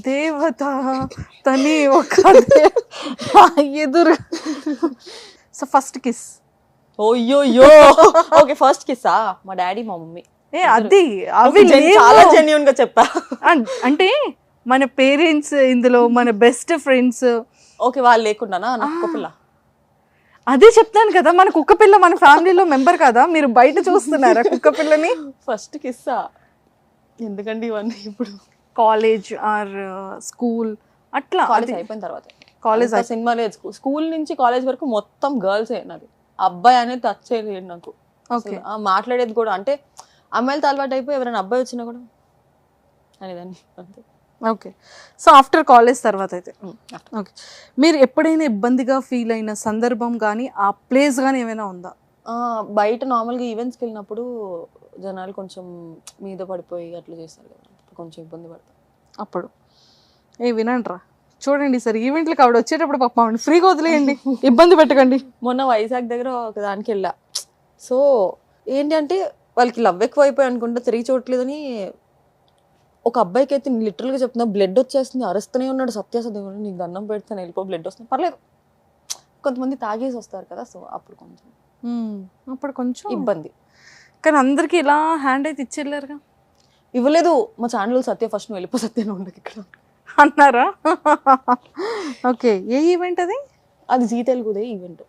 దేవత తని ఒక ఎదురు. So first kiss? ఓయ్యో ఓకే, ఫస్ట్ కిస్సా మా డాడీ మా మమ్మీ. అది అవి చాలా జెన్యూన్ గా చెప్పా. అంటే మన పేరెంట్స్ ఇందులో, మన బెస్ట్ ఫ్రెండ్స్. ఓకే, వాళ్ళు లేకుండానా? నాకు కుక్క పిల్ల. అదే చెప్తాను కదా, మన కుక్క పిల్ల మన ఫ్యామిలీలో మెంబర్ కదా, మీరు బయట చూస్తున్నారా కుక్క పిల్లని? ఫస్ట్ కిస్సా? ఎందుకండి ఇవన్నీ ఇప్పుడు? కాలేజ్ ఆర్ స్కూల్ అట్లా? కాలేజ్ అయిపోయిన తర్వాత. కాలేజ్ సినిమా లేదు, స్కూల్ నుంచి కాలేజ్ వరకు మొత్తం గర్ల్సే నాది. అబ్బాయి అనేది టచ్ చేయలేదు నాకు. ఓకే. మాట్లాడేది కూడా అంటే అమ్మాయిలతో అలవాటు అయిపోయి ఎవరైనా అబ్బాయి వచ్చినా కూడా అనేదాన్ని అంతే. ఓకే. సో ఆఫ్టర్ కాలేజ్ తర్వాత అయితే ఓకే, మీరు ఎప్పుడైనా ఇబ్బందిగా ఫీల్ అయిన సందర్భం కానీ ఆ ప్లేస్ కానీ ఏమైనా ఉందా? బయట నార్మల్గా ఈవెంట్స్కి వెళ్ళినప్పుడు జనాలు కొంచెం మీద పడిపోయి అట్లా చేస్తారు కదా, కొంచెం ఇబ్బంది పడతారు. అప్పుడు వినండిరా, చూడండి సార్ ఈవెంట్లకు ఆవిడ వచ్చేటప్పుడు పాప ఆవిడ ఫ్రీగా వదిలేయండి, ఇబ్బంది పెట్టకండి. మొన్న వైజాగ్ దగ్గర ఒక దానికి వెళ్ళా. సో ఏంటంటే వాళ్ళకి లవ్ ఎక్కువ అయిపోయి అనుకుంటా తిరిగి చూడట్లేదని ఒక అబ్బాయికి అయితే లిటరల్గా చెప్తున్నా, బ్లడ్ వచ్చేస్తుంది, అరుస్తూనే ఉన్నాడు. సత్యాసత్యం నీకు దండం పెడతాను వెళ్ళిపో, బ్లడ్ వస్తుంది, పర్లేదు. కొంతమంది తాగేసి వస్తారు కదా, సో అప్పుడు కొంచెం ఇబ్బంది. కానీ అందరికి ఇలా హ్యాండ్ అయితే ఇచ్చేళ్ళారుగా. ఇవ్వలేదు. మా ఛానల్ సత్య ఫస్ట్ నువ్వు వెళ్ళిపో, సత్య నువ్వు ఉండకు ఇక్కడ అన్నారా? ఓకే, ఏ ఈవెంట్ అది? అది జీ తెలుగుదే ఈవెంట్.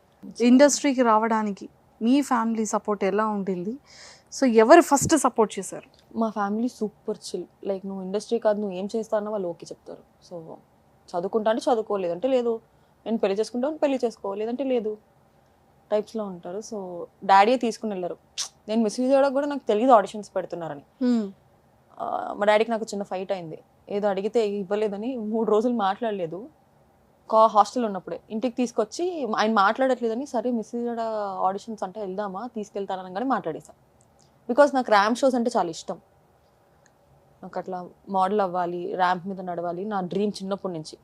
ఇండస్ట్రీకి రావడానికి మీ ఫ్యామిలీ సపోర్ట్ ఎలా ఉండింది? సో ఎవరు ఫస్ట్ సపోర్ట్ చేశారు? మా ఫ్యామిలీ సూపర్ చిల్. లైక్ నువ్వు ఇండస్ట్రీ కాదు, నువ్వు ఏం చేస్తానో వాళ్ళు ఓకే చెప్తారు. సో చదువుకుంటా అంటే చదువుకోలేదంటే లేదు, నేను పెళ్లి చేసుకుంటా పెళ్లి చేసుకో లేదంటే లేదు టైప్స్లో ఉంటారు. సో డాడీయే తీసుకుని వెళ్ళారు. నేను మిస్ చేయడానికి కూడా నాకు తెలియదు ఆడిషన్స్ పెడుతున్నారని. మా డాడీకి నాకు చిన్న ఫైట్ అయింది. ఏదో అడిగితే ఇవ్వలేదని 3 రోజులు మాట్లాడలేదు. హాస్టల్ ఉన్నప్పుడే ఇంటికి తీసుకొచ్చి ఆయన మాట్లాడట్లేదని, సరే మిస్ చేయడ ఆడిషన్స్ అంటే వెళ్దామా తీసుకెళ్తానని కానీ మాట్లాడేశాను. బికాస్ నాకు ర్యాంప్ షోస్ అంటే చాలా ఇష్టం. నాకు అట్లా మోడల్ అవ్వాలి, ర్యాంప్ మీద నడవాలి, నా డ్రీమ్ చిన్నప్పటి నుంచి.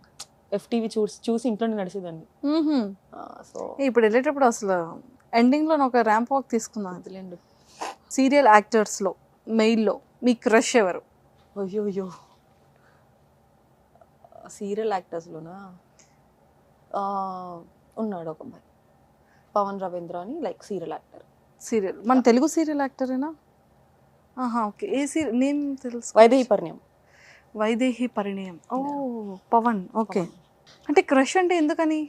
FTV చూసి ఇంట్లోనే నడిచేదాన్ని. సో ఇప్పుడు వెళ్ళేటప్పుడు అసలు ఎండింగ్లో ఒక ర్యాంప్ వాక్ తీసుకున్నాను. అదిలేండి. సీరియల్ యాక్టర్స్లో మెయిల్లో మీ క్రష్ ఎవరు? అయ్యో సీరియల్ యాక్టర్స్లోనా ఉన్నాడు ఒక అబ్బాయి, పవన్ రవీంద్ర అని, లైక్ సీరియల్ యాక్టర్. సీరియల్ మన తెలుగు సీరియల్ యాక్టరేనా? ఓకే. ఏ సీరియల్ నేమ్ తెలుసు? వైదేహి పరిణయం. ఓ పవన్. ఓకే. అంటే క్రష్ అంటే ఎందుకని?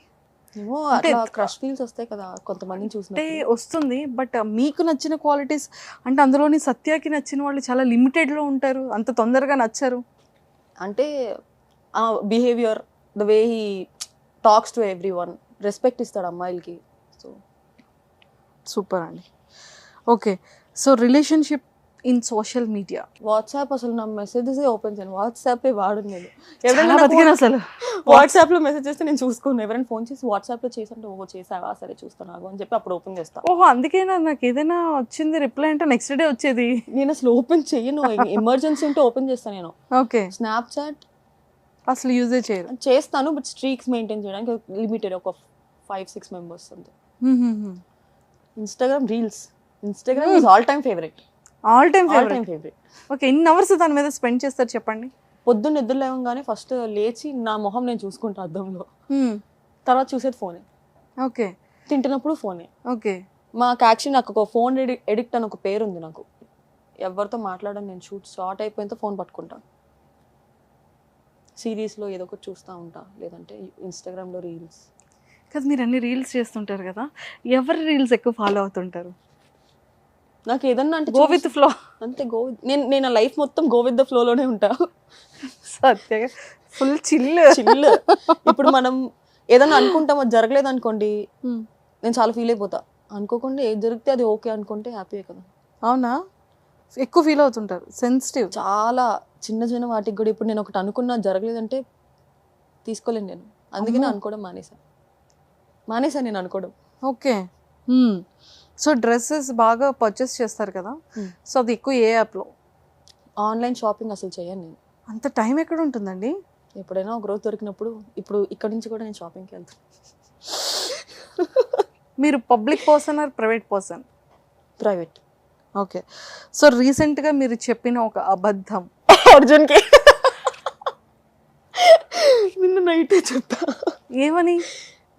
ఏమో అట్లా క్రష్ ఫీల్స్ వస్తాయి కదా కొంతమందిని చూసినప్పుడు. అంటే వస్తుంది, బట్ మీకు నచ్చిన క్వాలిటీస్ అంటే అందులోని సత్యకి నచ్చిన వాళ్ళు చాలా లిమిటెడ్లో ఉంటారు, అంత తొందరగా నచ్చరు. అంటే behaviour, the way he talks to every one, respect ఇస్తాడు అమ్మాయిలకి. సో సూపర్ అండి. Okay, so relationship in social media. WhatsApp అసలు నా మెసేజెస్ ఓపెన్ చేయను, వాట్సాపే వాడు. నేను అసలు వాట్సాప్లో మెసేజ్ చేస్తే నేను చూసుకోను. ఎవరైనా ఫోన్ చేసి వాట్సాప్లో చేసంటే ఓహో చేసావా సరే చూస్తాను అని చెప్పి అప్పుడు ఓపెన్ చేస్తాను. ఓహో, అందుకేనా నాకు ఏదైనా వచ్చింది రిప్లై అంటే నెక్స్ట్ డే వచ్చేది. నేను అసలు ఓపెన్ చెయ్యను, ఎమర్జెన్సీ ఉంటే ఓపెన్ చేస్తాను నేను. ఓకే. స్నాప్చాట్ అసలు యూజే చేయరు? చేస్తాను, బట్ స్ట్రీక్స్ మెయింటైన్ చేయడానికి లిమిటెడ్, ఒక 5-6 మెంబర్స్ అంతే. Instagram reels, Instagram is all time favourite. All time favourite. Okay, ఎన్ని అవర్స్ దాని మీద స్పెండ్ చేస్తారు చెప్పండి? పొద్దున్న నిద్ర లేవగానే ఫస్ట్ లేచి నా మొహం నేను చూసుకుంటా అద్దంలో, తర్వాత చూసేది ఫోనే. ఓకే. తింటున్నప్పుడు ఫోనే. ఓకే. మాకు యాక్చువల్లీ నాకు ఒక ఫోన్ ఎడిక్ట్ అని ఒక పేరు ఉంది నాకు. ఎవరితో మాట్లాడను నేను, షార్ట్ అయిపోయినంత ఫోన్ పట్టుకుంటాను. సిరీస్లో ఏదో ఒకటి చూస్తూ ఉంటా, లేదంటే ఇన్స్టాగ్రామ్లో రీల్స్. కదా మీరు అన్ని రీల్స్ చేస్తుంటారు కదా, ఎవరి రీల్స్ ఎక్కువ ఫాలో అవుతుంటారు? నాకు ఏదన్నా అంటే గో విత్ ఫ్లో అంతే. నేను లైఫ్ మొత్తం గో విత్ ద ఫ్లోలోనే ఉంటా. సత్యగా ఫుల్ చిల్. ఇప్పుడు మనం ఏదన్నా అనుకుంటాం, అది జరగలేదు అనుకోండి, నేను చాలా ఫీల్ అయిపోతా. అనుకోకుండా ఏది జరిగితే అది ఓకే అనుకుంటే హ్యాపీయే కదా. అవునా? ఎక్కువ ఫీల్ అవుతుంటారు, సెన్సిటివ్ చాలా. చిన్న చిన్న వాటికి కూడా ఇప్పుడు నేను ఒకటి అనుకున్నా జరగలేదంటే తీసుకోలేను నేను. అందుకే నేను అనుకోవడం మానేసాను నేను అనుకోవడం. ఓకే. సో డ్రెస్సెస్ బాగా పర్చేస్ చేస్తారు కదా, సో అది ఎక్కువ ఏ యాప్లో? ఆన్లైన్ షాపింగ్ అసలు చేయను నేను. అంత టైం ఎక్కడ ఉంటుందండి? ఎప్పుడైనా ఒక రోజు దొరికినప్పుడు. ఇప్పుడు ఇక్కడ నుంచి కూడా నేను షాపింగ్కి వెళ్తాను. మీరు public person or private person? Private. Okay. So రీసెంట్గా మీరు చెప్పిన ఒక అబద్ధం అర్జున్కి నిన్న నైటే చెప్తా. ఏమని?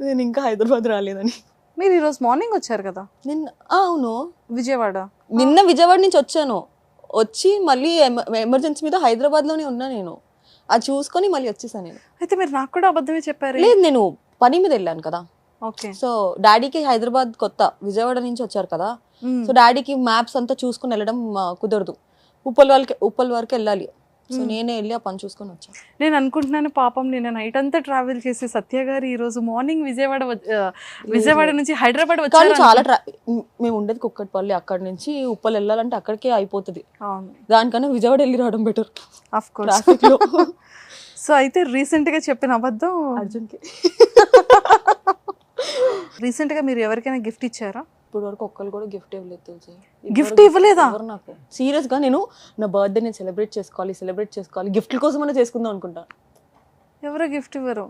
నేను ఇంకా హైదరాబాద్ రాలేదని. మీరు ఈరోజు మార్నింగ్ వచ్చారు కదా నిన్న? అవును, విజయవాడ. నిన్న విజయవాడ నుంచి వచ్చాను. వచ్చి మళ్ళీ ఎమర్జెన్సీ మీద హైదరాబాద్లోనే ఉన్నా నేను. అది చూసుకొని మళ్ళీ వచ్చేసాను నేను. అయితే మీరు నాకు కూడా అబద్ధమే చెప్పారు. లేదు, నేను పని మీద వెళ్ళాను కదా. ఓకే. సో డాడీకి హైదరాబాద్ కొత్త, విజయవాడ నుంచి వచ్చారు కదా. సో డాడీకి మ్యాప్స్ అంతా చూసుకుని వెళ్ళడం కుదరదు, ఉప్పల్ వరకు వెళ్ళాలి. సో నేనే వెళ్ళి ఆ పని చూసుకొని వచ్చాను. నేను అనుకుంటున్నాను పాపం నిన్న నైట్ అంతా ట్రావెల్ చేసి సత్య గారు ఈ రోజు మార్నింగ్ విజయవాడ నుంచి హైదరాబాద్ వచ్చారు. చాలా మేము ఉండేది కుక్కట్పల్లి, అక్కడ నుంచి ఉప్పల్ వెళ్ళాలంటే అక్కడికే అయిపోతుంది. దానికన్నా విజయవాడ వెళ్ళి రావడం బెటర్. Of course. సో అయితే రీసెంట్గా చెప్పిన అబద్ధం అర్జున్కి. రీసెంట్గా మీరు ఎవరికైనా గిఫ్ట్ ఇచ్చారా? ఇప్పుడు వరకు ఒక్కరు కూడా గిఫ్ట్ ఇవ్వలేదు తెలుసా. గిఫ్ట్ ఇవ్వలేదా? ఎవరు నాకు సీరియస్గా. నేను నా బర్త్డే నేను సెలబ్రేట్ చేసుకోవాలి గిఫ్ట్ల కోసమైనా చేసుకుందాం అనుకుంటా. ఎవరో గిఫ్ట్ ఇవ్వరు.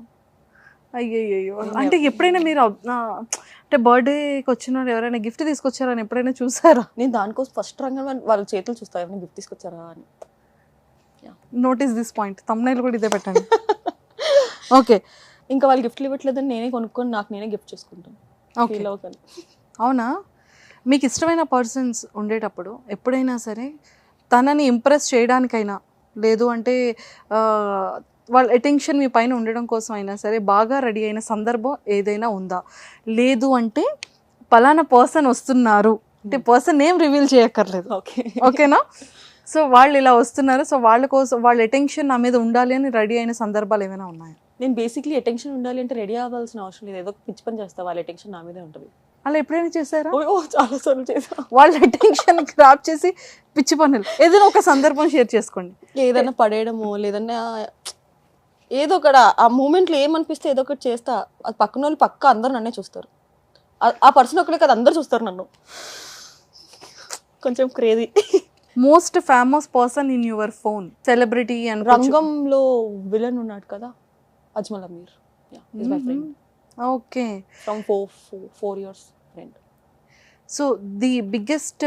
అయ్యయ్యో. అంటే ఎప్పుడైనా మీరు అంటే బర్త్డేకి వచ్చిన వాళ్ళు ఎవరైనా గిఫ్ట్ తీసుకొచ్చారని ఎప్పుడైనా చూసారా? నేను దానికోసం ఫస్ట్ రంగా వాళ్ళ చేతులు చూస్తా ఎవరైనా గిఫ్ట్ తీసుకొచ్చారా అని. నోటీస్ దిస్ పాయింట్, తమ్నైల్ కూడా ఇదే పెట్టండి. ఓకే. ఇంకా వాళ్ళు గిఫ్ట్లు ఇవ్వట్లేదని నేనే కొనుక్కొని నాకు నేనే గిఫ్ట్ చేసుకుంటాను. ఓకే. అవునా? మీకు ఇష్టమైన పర్సన్స్ ఉండేటప్పుడు ఎప్పుడైనా సరే తనని ఇంప్రెస్ చేయడానికైనా, లేదు అంటే వాళ్ళ అటెన్షన్ మీ పైన ఉండడం కోసం అయినా సరే బాగా రెడీ అయిన సందర్భం ఏదైనా ఉందా? లేదు అంటే పలానా పర్సన్ వస్తున్నారు అంటే పర్సన్ నేమ్ రివీల్ చేయక్కర్లేదు, ఓకేనా? సో వాళ్ళు ఇలా వస్తున్నారు, సో వాళ్ళ కోసం వాళ్ళ అటెన్షన్ నా మీద ఉండాలి అని రెడీ అయిన సందర్భాలు ఏమైనా ఉన్నాయా? నేను బేసిక్లీ అటెన్షన్ ఉండాలి అంటే రెడీ అవ్వాల్సిన అవసరం లేదు, ఏదో పిచ్చి పని చేస్తా, వాళ్ళ అటెన్షన్ నా మీదే ఉంటుంది. అలా ఎప్పుడైనా చేశారా? చాలా సార్లు చేసా. వాళ్ళ అటెన్షన్ క్రాప్ చేసి పిచ్చి పనులు ఏదైనా ఒక సందర్భం షేర్ చేసుకోండి. ఏదైనా పడేయడము లేదన్నా ఏదో ఒకటి ఆ మూమెంట్లో ఏమనిపిస్తే ఏదో ఒకటి చేస్తా. అది పక్కన వాళ్ళు పక్క అందరు నన్నే చూస్తారు. ఆ పర్సన్ ఒకటే కదా అందరు చూస్తారు నన్ను. కొంచెం crazy. Most famous person in your phone, celebrity and రంగంలో విలన్ ఉన్నాడు కదా, Ajmal Ameer. Okay. From 4 years friend. So the biggest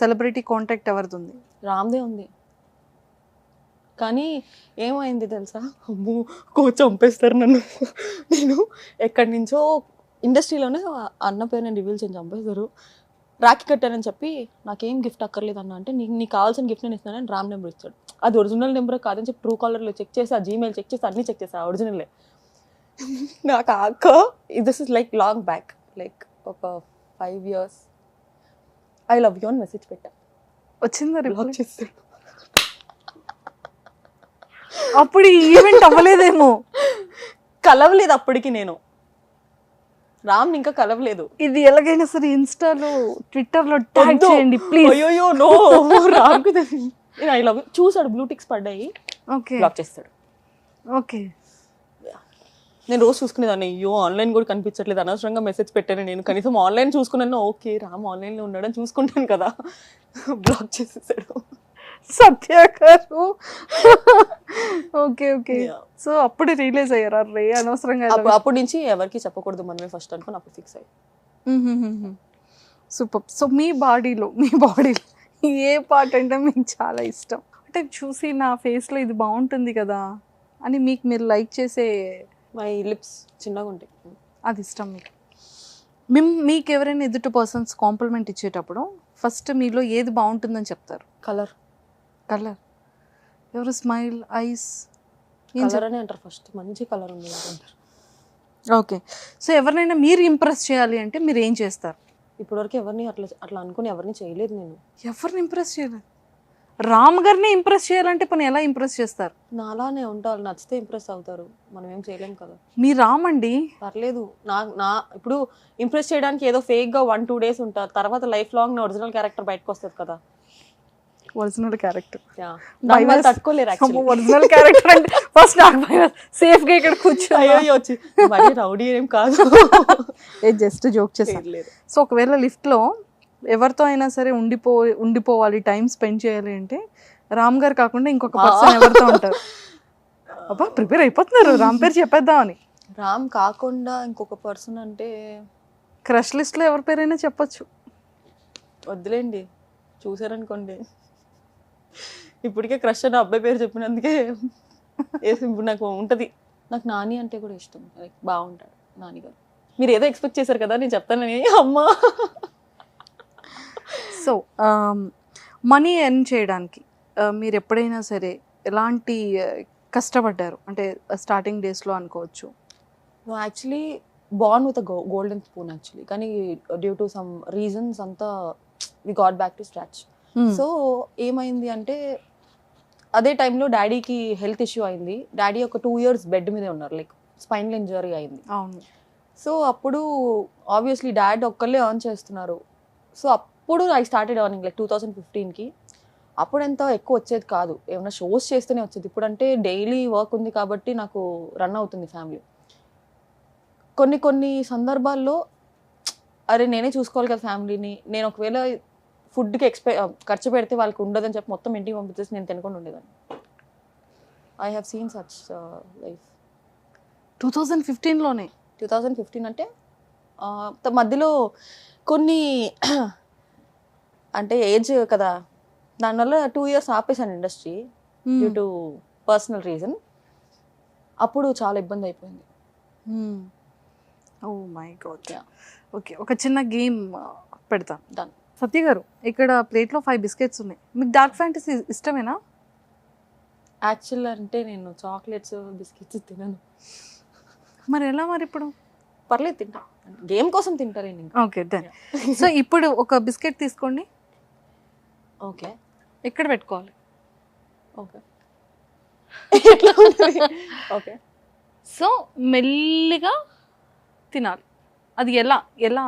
celebrity contact ఎవరిది ఉంది? రామ్దే ఉంది. కానీ ఏమైంది తెలుసా, అమ్మో చంపేస్తారు నన్ను. నేను ఎక్కడి నుంచో ఇండస్ట్రీలోనే అన్న పేరు నేను రివీల్ చేసి చంపేస్తారు. రాఖీ కట్టానని చెప్పి నాకేం గిఫ్ట్ అక్కర్లేదు అన్న అంటే నీకు కావాల్సిన గిఫ్ట్ నేను ఇస్తానని రామ్ నెంబర్ ఇస్తాడు. అది ఒరిజినల్ నెంబర్ కాదని చెప్పి ట్రూ కాలర్లో చెక్ చేసి, ఆ జీమెయిల్ చెక్ చేసి అన్నీ చెక్ చేసి ఒరిజినలే. నాకు అక్క this is like long back, like ఒక 5 years ఐ లవ్ యూ అని మెసేజ్ పెట్టా. వచ్చిందా? బ్లాక్ చేస్తాడు. అప్పుడు ఈవెంట్ అవ్వలేదేమో, కలవలేదు అప్పటికి నేను రామ్ ఇంకా కలవలేదు. ఇది ఎలాగైనా సరే ఇన్స్టాలో ట్విట్టర్లో ట్యాగ్ చేయండి ప్లీజ్. అయ్యో no, Ram I love you చూసాడు, బ్లూ టిక్స్ పడ్డాయి, ఓకే బ్లాక్ చేస్తాడు. ఓకే. నేను రోజు చూసుకునేదాన్ని, అయ్యో ఆన్లైన్ కూడా కనిపించట్లేదు, అనవసరంగా మెసేజ్ పెట్టాను నేను, కనీసం ఆన్లైన్ చూసుకున్నాను, ఓకే రామ్ ఆన్లైన్లో ఉన్నాడని చూసుకుంటాను కదా, బ్లాక్ చేసేసాడు. సత్య గారు. Okay okay. సో అప్పుడు రియలైజ్ అయ్యారా రే అనవసరంగా? అప్పటి నుంచి ఎవరికి చెప్పకూడదు మనమే ఫస్ట్ అనుకుని అప్పుడు ఫిక్స్ అయ్యి. సూపర్. సో మీ బాడీలో ఏ పార్ట్ అంటే మీకు చాలా ఇష్టం? అంటే చూసి నా ఫేస్లో ఇది బాగుంటుంది కదా అని మీకు మీరు లైక్ చేసే? మై లిప్స్ చిన్నగా ఉంటాయి, అది ఇష్టం మీకు. మీకు ఎవరైనా ఎదుటి పర్సన్స్ కాంప్లిమెంట్ ఇచ్చేటప్పుడు ఫస్ట్ మీలో ఏది బాగుంటుందని చెప్తారు? కలర్. ఎవరు? స్మైల్, ఐస్, కలర్ అని అంటారు ఫస్ట్. మంచి కలర్ ఉంది అంటారు. ఓకే. సో ఎవరినైనా మీరు ఇంప్రెస్ చేయాలి అంటే మీరు ఏం చేస్తారు? ఇప్పటివరకు ఎవరిని అట్లా అనుకుని ఎవరిని చేయలేదు నేను. ఎవరిని ఇంప్రెస్ చేయలేదు? రామ్ గారిని ఇంప్రెస్ చేయాలంటే పని ఎలా ఇంప్రెస్ చేస్తారు? నాలానే ఉంటారు, నచ్చితే ఇంప్రెస్ అవుతారు, మనం ఏం చేయలేం కదా. మీ రామ్ అండి పర్లేదు. నా ఇప్పుడు ఇంప్రెస్ చేయడానికి ఏదో ఫేక్గా 1-2 days ఉంటారు, తర్వాత లైఫ్ లాంగ్ నా ఒరిజినల్ క్యారెక్టర్ బయటకు వస్తుంది కదా. ఒరిజినల్ క్యారెక్టర్ తట్టుకోలేరు. ఒరిజినల్ క్యారెక్టర్ అంటే ఫస్ట్ నాకు సేఫ్ గా ఇక్కడ కూర్చో. అయ్యో వచ్చి మరి రౌడీ ఏం కాదు, జస్ట్ జోక్ చేసేది. సో ఒకవేళ లిఫ్ట్ లో ఎవరితో అయినా సరే ఉండిపోవాలి, టైం స్పెండ్ చేయాలి అంటే రామ్ గారు కాకుండా ఇంకొక పర్సన్ ఎవరితో ఉంటారు? అబ్బా ప్రిపేర్ అయిపోతున్నారు, రామ్ పేరు చెప్పేద్దామని. రామ్ కాకుండా ఇంకొక పర్సన్ అంటే క్రష్ లిస్ట్ లో ఎవరి పేరైనా చెప్పొచ్చు. వద్దులేండి, చూసారనుకోండి. ఇప్పటికే క్రష్ అనే అబ్బాయి పేరు చెప్పినందుకే ఇప్పుడు నాకు ఉంటుంది. నాకు నాని అంటే కూడా ఇష్టం, లైక్ బాగుంటాడు నాని గారు. మీరు ఏదో ఎక్స్పెక్ట్ చేశారు కదా నేను చెప్తానని. అమ్మా. సో మనీ ఎర్న్ చేయడానికి మీరు ఎప్పుడైనా సరే ఎలాంటి కష్టపడ్డారు? అంటే స్టార్టింగ్ డేస్లో అనుకోవచ్చు. Actually born with golden spoon actually, కానీ డ్యూ టు సమ్ రీజన్స్ అంతా we got back to scratch. So ఏమైంది అంటే అదే టైంలో డాడీకి హెల్త్ ఇష్యూ అయింది. డాడీ ఒక 2 years బెడ్ మీదే ఉన్నారు, లైక్ స్పైనల్ ఇంజరీ అయింది. అవును. సో అప్పుడు ఆబ్వియస్లీ డాడ్ ఒక్కళ్ళే ఎర్న్ చేస్తున్నారు. సో అప్పుడు ఐ స్టార్టెడ్ ఎర్నింగ్ లైక్ 2015కి. అప్పుడు ఎంత ఎక్కువ వచ్చేది కాదు, ఏమైనా షోస్ చేస్తేనే వచ్చేది. ఇప్పుడు అంటే డైలీ వర్క్ ఉంది కాబట్టి నాకు రన్ అవుతుంది ఫ్యామిలీ. కొన్ని సందర్భాల్లో అరే నేనే చూసుకోవాలి కదా ఫ్యామిలీని, నేను ఒకవేళ ఫుడ్కి ఖర్చు పెడితే వాళ్ళకి ఉండదని చెప్పి మొత్తం ఇంటికి పంపించేసి నేను తినకుండా ఉండేదాన్ని. I have seen such life. 2015లోనే 2015 అంటే మధ్యలో కొన్ని అంటే ఏజ్ కదా, దానివల్ల 2 years ఆపేసాను industry due to personal reason. అప్పుడు చాలా ఇబ్బంది అయిపోయింది. ఓ మై గాడ్. ఓకే, ఒక చిన్న గేమ్ పెడతాను. Done. సత్య గారు, ఇక్కడ ప్లేట్లో 5 బిస్కెట్స్ ఉన్నాయి. మీకు డార్క్ ఫ్యాంటసీ ఇష్టమేనా? యాక్చువల్ అంటే నేను చాక్లెట్స్ బిస్కెట్స్ తినను. మరి ఎలా మరి ఇప్పుడు? పర్లేదు తింటా, గేమ్ కోసం తింటారు. Okay done. సో ఇప్పుడు ఒక బిస్కెట్ తీసుకోండి. ఓకే, ఎక్కడ పెట్టుకోవాలి? Okay okay. సో మెల్లిగా తినాలి. అది ఎలా ఎలా?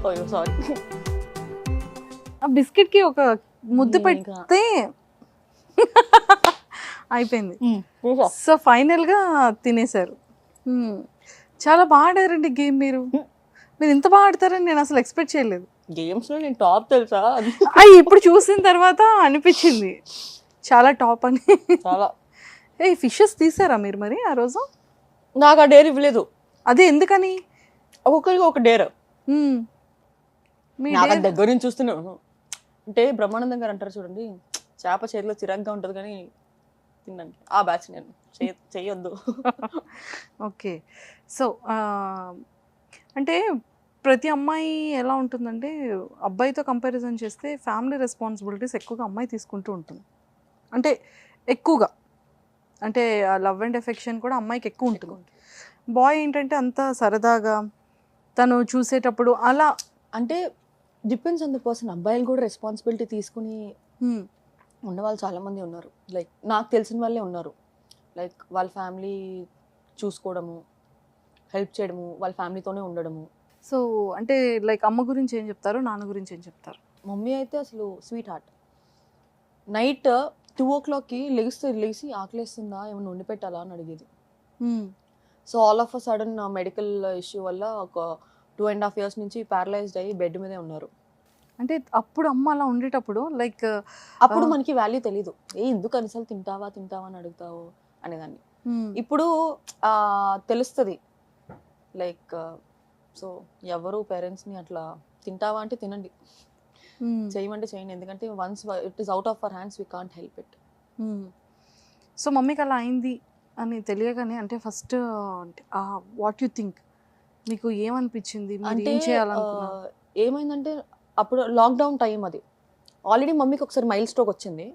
అయ్యో సారీ. ఆ బిస్కెట్ కి ఒక ముద్దు ఇంకా. పెడితే అయిపోయింది. సో ఫైనల్ గా తినేశారు. చాలా బాగా ఆడారండి గేమ్. మీరు ఇంత బాగా ఆడతారని నేను అసలు ఎక్స్పెక్ట్ చేయలేదు. గేమ్స్ లో నేను టాప్ తెలుసా? ఇప్పుడు చూసిన తర్వాత అనిపించింది చాలా టాప్ అని. చాలా. ఏ ఫిషెస్ తీసారా మీరు మరి ఆ రోజు? నాకు ఆ డేర్ ఇవ్వలేదు. అదే ఎందుకని? ఒక్కొక్కరికి ఒక డేర్. మీ నాకు దగ్గర నుంచి చూస్తున్నాను. అంటే బ్రహ్మానందం గారు అంటారు చూడండి, చేప చేతిలో చిరాగ్గా ఉంటుంది కానీ తినడానికి. ఆ బ్యాచ్ నేను చెయ్యొద్దు. ఓకే. సో అంటే ప్రతి అమ్మాయి ఎలా ఉంటుందంటే, అబ్బాయితో కంపారిజన్ చేస్తే ఫ్యామిలీ రెస్పాన్సిబిలిటీస్ ఎక్కువగా అమ్మాయి తీసుకుంటూ ఉంటుంది. అంటే ఎక్కువగా, అంటే లవ్ అండ్ ఎఫెక్షన్ కూడా అమ్మాయికి ఎక్కువ ఉంటుంది. బాయ్ ఏంటంటే అంత సరదాగా తను చూసేటప్పుడు అలా. అంటే డిపెండ్స్ ఆన్ ద పర్సన్. అబ్బాయిలు కూడా రెస్పాన్సిబిలిటీ తీసుకుని ఉన్న వాళ్ళు చాలామంది ఉన్నారు. లైక్ నాకు తెలిసిన వాళ్ళే ఉన్నారు. లైక్ వాళ్ళ ఫ్యామిలీ చూసుకోవడము, హెల్ప్ చేయడము, వాళ్ళ ఫ్యామిలీతోనే ఉండడము. సో అంటే లైక్ అమ్మ గురించి ఏం చెప్తారు, నాన్న గురించి ఏం చెప్తారు? మమ్మీ అయితే అసలు స్వీట్ హార్ట్. నైట్ 2 o'clockకి లేచి ఆకలేస్తుందా, ఏమైనా వండి పెట్టాలా అని అడిగేది. So all of a sudden medical issue వల్ల ఒక 2.5 years నుంచి ప్యారలైజ్డ్ అయ్యి బెడ్ మీదే ఉన్నారు. అంటే అప్పుడు అమ్మ అలా ఉండేటప్పుడు లైక్ అప్పుడు మనకి వాల్యూ తెలీదు. ఎందుకు అనిసలు తింటావా అని అడుగుతావు అనేదాన్ని. ఇప్పుడు తెలుస్తుంది. లైక్ సో ఎవరు పేరెంట్స్ని అట్లా తింటావా అంటే తినండి, చేయమంటే చేయండి. ఎందుకంటే once it is out of our hands, we can't help it. So మమ్మీకి అలా అయింది అని తెలియగానే అంటే ఫస్ట్ వాట్ యు థింక్, మీకు ఏమనిపించింది, మీరు ఏం చేయాలనుకున్నారు? ఏమైందంటే అప్పుడు లాక్డౌన్ టైం. అది ఆల్రెడీ మమ్మీకి ఒకసారి మైల్ స్ట్రోక్ వచ్చింది.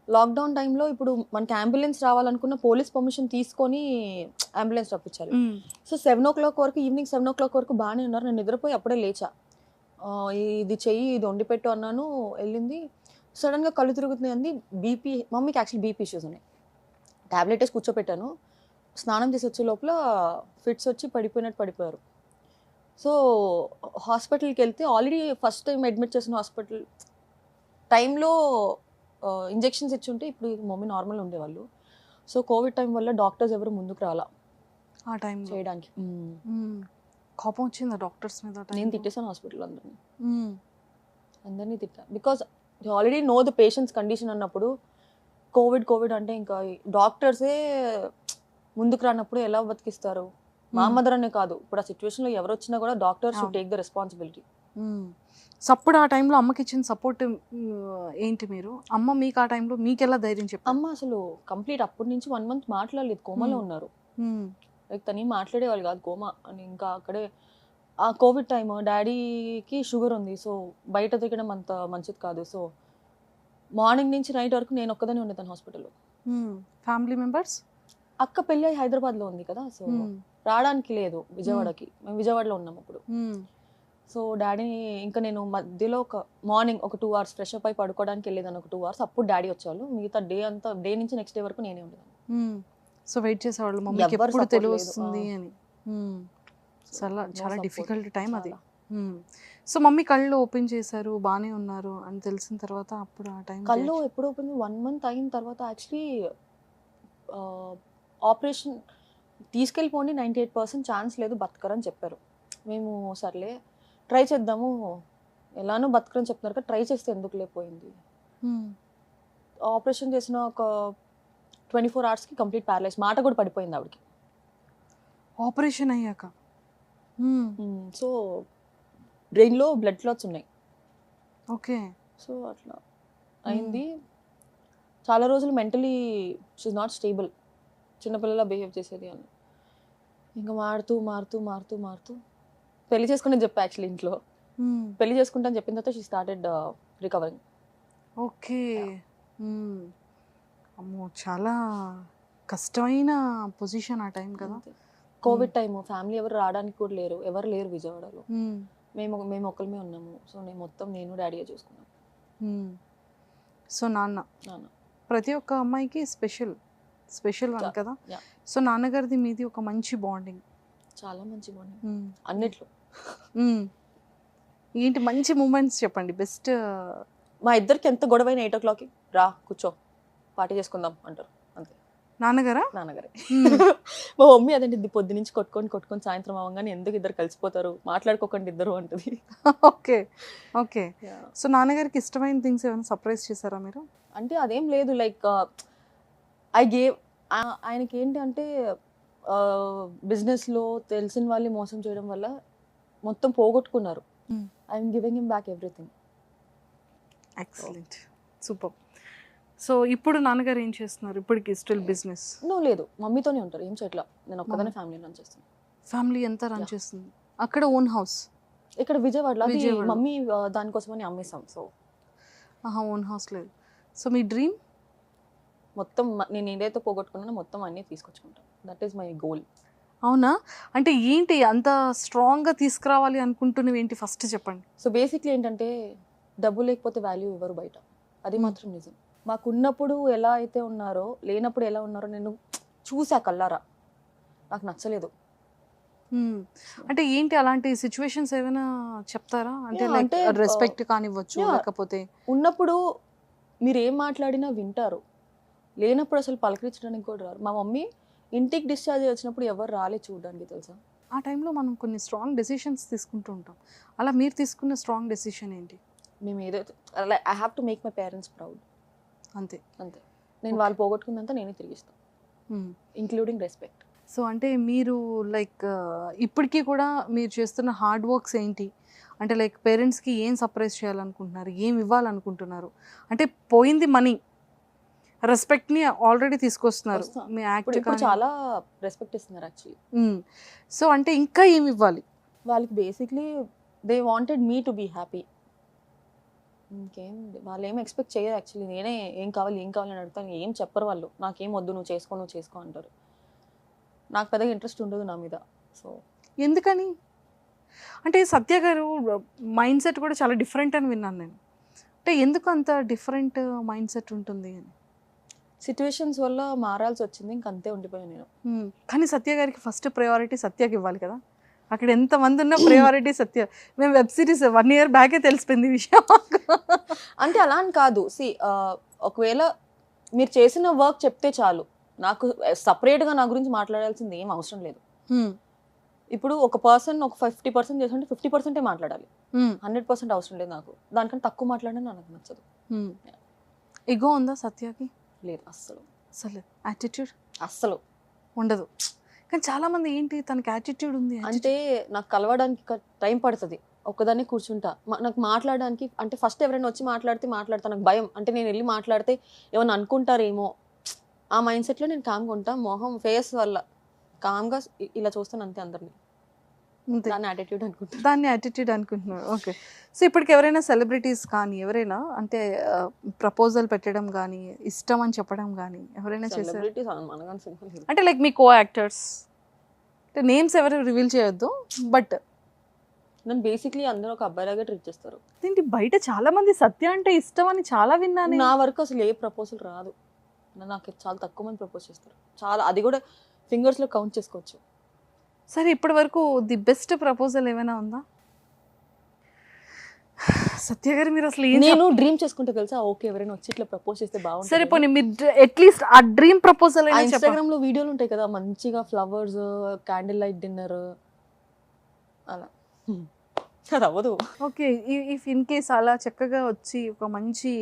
లాక్డౌన్ టైంలో ఇప్పుడు మనకి అంబులెన్స్ రావాలనుకున్న పోలీస్ పర్మిషన్ తీసుకొని అంబులెన్స్ రప్పించాలి. సో 7 o'clock వరకు, ఈవినింగ్ 7 o'clock వరకు బాగానే ఉన్నారు. నేను నిద్రపోయి అప్పుడే లేచా. ఇది చెయ్యి, ఇది వండి పెట్టు అన్నాను. వెళ్ళింది. సడన్గా కళ్ళు తిరుగుతుంది అంది. బీపీ, మమ్మీకి యాక్చువల్లీ బీపీ ఇష్యూస్ ఉన్నాయి. ట్యాబ్లెట్ వేసి కూర్చోపెట్టాను. స్నానం చేసి వచ్చే లోపల ఫిట్స్ వచ్చి పడిపోయారు. సో హాస్పిటల్కి వెళ్తే ఆల్రెడీ ఫస్ట్ టైం అడ్మిట్ చేసిన హాస్పిటల్ టైంలో ఇంజెక్షన్స్ ఇచ్చి ఉంటే ఇప్పుడు మమ్మీ నార్మల్ ఉండేవాళ్ళు. సో కోవిడ్ టైం వల్ల డాక్టర్స్ ఎవరు ముందుకు రాలా ఆ టైం చేయడానికి. కోపం వచ్చిందా డాక్టర్స్ మీద? నేను తిట్టేసాను హాస్పిటల్ అందరినీ తిట్టా. Because already know the patients condition అన్నప్పుడు కోవిడ్ అంటే ఇంకా డాక్టర్సే ముందుకు రానప్పుడు ఎలా బతికిస్తారు? మా మదర్ అనే కాదు, ఇప్పుడు ఆ సిచ్యువేషన్లో ఎవరు వచ్చినా కూడా doctors should take the responsibility. So అప్పుడు ఆ టైంలో అమ్మకి ఇచ్చిన సపోర్ట్ ఏంటి? మీరు అమ్మ మీకు ఆ టైంలో మీకు ఎలా ధైర్యం చెప్పారు? అమ్మ అసలు కంప్లీట్ అప్పటి నుంచి 1 month మాట్లాడలేదు, కోమాలో ఉన్నారు. లైక్ తను మాట్లాడేవాళ్ళు కాదు, కోమా అని. ఇంకా అక్కడే ఆ కోవిడ్ టైమ్ డాడీకి షుగర్ ఉంది. సో బయట తిరగడం అంత మంచిది కాదు. సో మార్నింగ్ నుంచి నైట్ వరకు నేను ఒక్కదాన్ని ఉండేదాన్ని హాస్పిటల్లో. Family members? అక్క పెళ్ళి హైదరాబాద్లో ఉంది కదా, సో రావడానికి లేదు విజయవాడకి. మేము విజయవాడలో ఉన్నాం అప్పుడు. సో డాడీని ఇంకా నేను మధ్యలో ఒక మార్నింగ్ ఒక 2 hours ఫ్రెష్ అప్ అయి పడుకోవడానికి వెళ్ళేదాన్ని. ఒక 2 hours అప్పుడు డాడీ వచ్చేవాళ్ళు. మిగతా డే నుంచి నెక్స్ట్ డే వరకు నేనే ఉండేదాన్ని. సో వెయిట్ చేసేవాళ్ళు మమ్మీకి ఎప్పుడు తెలివి వస్తుంది అని. చాలా డిఫికల్ట్ టైం అది. సో మమ్మీ కళ్ళు ఓపెన్ చేశారు, బాగానే ఉన్నారు అని తెలిసిన తర్వాత అప్పుడు ఆ టైం కళ్ళు ఎప్పుడు ఓపెన్ 1 మంత్ అయిన తర్వాత యాక్చువల్లీ ఆపరేషన్ తీసుకెళ్ళిపోండి 98% ఛాన్స్ లేదు బతకరని చెప్పారు. మేము సర్లే ట్రై చేద్దాము, ఎలానో బతకరని చెప్తున్నారు కదా, ట్రై చేస్తే ఎందుకు లేకపోయింది. ఆపరేషన్ చేసిన ఒక 24 అవర్స్కి కంప్లీట్ ప్యారలైజ్, మాట కూడా పడిపోయింది ఆవిడకి. ఆపరేషన్ అయ్యాక సో బ్రెయిన్లో బ్లడ్ క్లాట్స్ ఉన్నాయి. ఓకే. సో అట్లా అయింది. చాలా రోజులు మెంటలీ షీఈ్ నాట్ స్టేబుల్, చిన్నపిల్లలా బిహేవ్ చేసేది అని. ఇంకా మారుతూ పెళ్లి చేసుకుని చెప్పా యాక్చువల్లీ ఇంట్లో. పెళ్లి చేసుకుంటా అని చెప్పిన తర్వాత షీ స్టార్టెడ్ రికవరింగ్. ఓకే. అమ్మో, చాలా కష్టమైన పొజిషన్ ఆ టైం కదా. కోవిడ్ టైము, ఫ్యామిలీ ఎవరు రావడానికి కూడా లేరు, ఎవరు లేరు విజయవాడలో. మేము ఒక్కరిమే ఉన్నాము. సో నేను డాడీయే చూసుకున్నాను. సో నాన్న ప్రతి ఒక్క అమ్మాయికి స్పెషల్ వన్ కదా. సో నాన్నగారిది మీది ఒక మంచి బాండింగ్, చాలా మంచి బాండింగ్ అన్నిట్లో. ఏంటి మంచి మూమెంట్స్ చెప్పండి బెస్ట్. మా ఇద్దరికి ఎంత గొడవైన 8 o'clockకి రా కూర్చో పార్టీ చేసుకుందాం అంటారు అంతే. నాన్నగారే. మా మమ్మీ అదండి, పొద్దు నుంచి కొట్టుకొని సాయంత్రం అవ్వగానే ఎందుకు ఇద్దరు కలిసిపోతారు, మాట్లాడుకోకండి ఇద్దరు అంటది. ఓకే. సో నాన్నగారికి ఇష్టమైన థింగ్స్ ఏమైనా సర్ప్రైజ్ చేశారా మీరు? అంటే అదేం లేదు, లైక్ ఆయనకి ఏంటి అంటే బిజినెస్లో తెలిసిన వాళ్ళు మోసం చేయడం వల్ల మొత్తం పోగొట్టుకున్నారు. I'm giving him back everything. Excellent, super. So ఇప్పుడు నాన్నగారు ఏం చేస్తున్నారు? ఇప్పటికి స్టిల్ బిజినెస్? లేదు, మమ్మీతోనే ఉంటారు, ఏం చేయట్లా. నేను ఒక్కదానే ఫ్యామిలీ రన్ చేస్తాను. ఫ్యామిలీ ఎంత రన్ చేస్తుంది? అక్కడ ఓన్ హౌస్ ఇక్కడ విజయవాడలో మమ్మీ దానికోసమని అమ్మేసాం. సో ఓన్ హౌస్ లేదు. సో మీ డ్రీమ్? మొత్తం నేను ఏదైతే పోగొట్టుకున్నానో మొత్తం అన్నీ తీసుకొచ్చుకుంటాను. That is my goal. అవునా? అంటే ఏంటి అంత స్ట్రాంగ్గా తీసుకురావాలి అనుకుంటున్నవి ఏంటి ఫస్ట్ చెప్పండి. సో బేసిక్లీ ఏంటంటే డబ్బు లేకపోతే వాల్యూ ఇవ్వరు బయట, అది మాత్రం నిజం. మాకు ఉన్నప్పుడు ఎలా అయితే ఉన్నారో లేనప్పుడు ఎలా ఉన్నారో నేను చూసా కల్లారా, నాకు నచ్చలేదు. అంటే ఏంటి అలాంటి సిచ్యువేషన్స్ ఏమైనా చెప్తారా? అంటే రెస్పెక్ట్ కానివ్వచ్చు, లేకపోతే ఉన్నప్పుడు మీరు ఏం మాట్లాడినా వింటారు, లేనప్పుడు అసలు పలకరించడానికి కూడా రారు. మా మమ్మీ ఇంటికి డిశ్చార్జ్ వచ్చినప్పుడు ఎవరు రాలే చూడడానికి, తెలుసా? ఆ టైంలో మనం కొన్ని స్ట్రాంగ్ డెసిషన్స్ తీసుకుంటూ ఉంటాం. అలా మీరు తీసుకున్న స్ట్రాంగ్ డెసిషన్ ఏంటి? మేము ఏదైతే I have to make my parents proud, అంతే. నేను వాళ్ళు పోగొట్టుకుందంతా నేనే తిరిగిస్తాను, ఇంక్లూడింగ్ రెస్పెక్ట్. సో అంటే మీరు లైక్ ఇప్పటికీ కూడా మీరు చేస్తున్న హార్డ్ వర్క్స్ ఏంటి? అంటే లైక్ పేరెంట్స్కి ఏం సర్ప్రైజ్ చేయాలనుకుంటున్నారు, ఏం ఇవ్వాలనుకుంటున్నారు? అంటే పోయింది మనీ, రెస్పెక్ట్ని ఆల్రెడీ తీసుకొస్తున్నారు, మీ యాక్ట్ చాలా రెస్పెక్ట్ ఇస్తున్నారు యాక్చువల్లీ. సో అంటే ఇంకా ఏమి ఇవ్వాలి వాళ్ళకి? Basically they wanted me to be happy. ఇంకేం వాళ్ళు ఏం ఎక్స్పెక్ట్ చేయరు యాక్చువల్లీ. నేనే ఏం కావాలి అని అడుగుతాను, ఏం చెప్పరు వాళ్ళు. నాకేం వద్దు, నువ్వు చేసుకో అంటారు. నాకు పెద్దగా ఇంట్రెస్ట్ ఉండదు నా మీద. సో ఎందుకని? అంటే సత్య గారు మైండ్ సెట్ కూడా చాలా డిఫరెంట్ అని విన్నాను నేను. అంటే ఎందుకు అంత డిఫరెంట్ మైండ్ సెట్ ఉంటుంది అని? సిచ్యువేషన్స్ వల్ల మారాల్సి వచ్చింది, ఇంకంతే ఉండిపోయాను నేను. కానీ సత్య గారికి ఫస్ట్ ప్రయారిటీ సత్యకి ఇవ్వాలి కదా. అక్కడ ఎంతమంది ఉన్న ప్రయారిటీ సత్య. మేము వెబ్ సిరీస్ 1 year బ్యాకే తెలిసిపోయింది విషయం. అంటే అలా అని కాదు. ఒకవేళ మీరు చేసిన వర్క్ చెప్తే చాలు, నాకు సపరేట్గా నా గురించి మాట్లాడాల్సింది ఏం అవసరం లేదు. ఇప్పుడు ఒక పర్సన్ ఒక 50% చేస్తుంటే 50% మాట్లాడాలి, 100% అవసరం లేదు నాకు. దానికంటే తక్కువ మాట్లాడినా నాకు నచ్చదు. ఇగో ఉందా సత్యకి? లేదు అస్సలు. యాటిట్యూడ్ అస్సలు ఉండదు. కానీ చాలా మంది ఏంటి తనకి యాటిట్యూడ్ ఉంది అంటే నాకు కలవడానికి టైం పడుతుంది. ఒక్కదాన్ని కూర్చుంటా, నాకు మాట్లాడడానికి అంటే ఫస్ట్ ఎవరైనా వచ్చి మాట్లాడతా నాకు భయం. అంటే నేను వెళ్ళి మాట్లాడితే ఏమన్నా అనుకుంటారేమో ఆ మైండ్ సెట్లో నేను కామ్గా ఉంటా. మొహం ఫేస్ వల్ల కామ్గా ఇలా చూస్తాను అంతే అందరినీ. దాన్ని యాటిట్యూడ్ అనుకుంటున్నారు. ఓకే. సో ఇప్పటికి ఎవరైనా సెలబ్రిటీస్ కానీ ఎవరైనా అంటే ప్రపోజల్ పెట్టడం కానీ ఇష్టం అని చెప్పడం కానీ ఎవరైనా చేశారు? అంటే లైక్ మీ కో యాక్టర్స్, అంటే నేమ్స్ ఎవరు రివీల్ చేయొద్దు, బట్ నన్ను బేసిక్లీ అందరూ ఒక అబ్బాయిలాగా ట్రీట్ చేస్తారు. ఏంటి బయట చాలా మంది సత్య అంటే ఇష్టం అని చాలా విన్నాను. నా వరకు అసలు ఏ ప్రపోజల్ రాదు. నాకు చాలా తక్కువ మంది ప్రపోజ్ చేస్తారు, చాలా, అది కూడా ఫింగర్స్లో కౌంట్ చేసుకోవచ్చు. సరే ఇప్పటి వరకు ది బెస్ట్ ప్రపోజల్ ఏమైనా ఉందా? సత్య గారు మీరు అసలు ఏం నేను డ్రీమ్ చేసుకుంటే తెలుసా, ఓకే ఎవరైనా వచ్చి ఇట్లా ప్రపోజ్ చేస్తే సరే బాగుంటుంది. పోనీ మీరు అట్లీస్ట్ ఆ డ్రీమ్ ప్రపోజల్ అయినా చెప్పండి. ఇన్స్టాగ్రామ్ లో వీడియోలు ఉంటాయి కదా మంచిగా ఫ్లవర్స్, క్యాండిల్ లైట్ డిన్నర్ అలా. అది అవ్వదు. ఓకే, ఇఫ్ ఇన్ కేస్ అలా చక్కగా వచ్చి ఒక మంచి,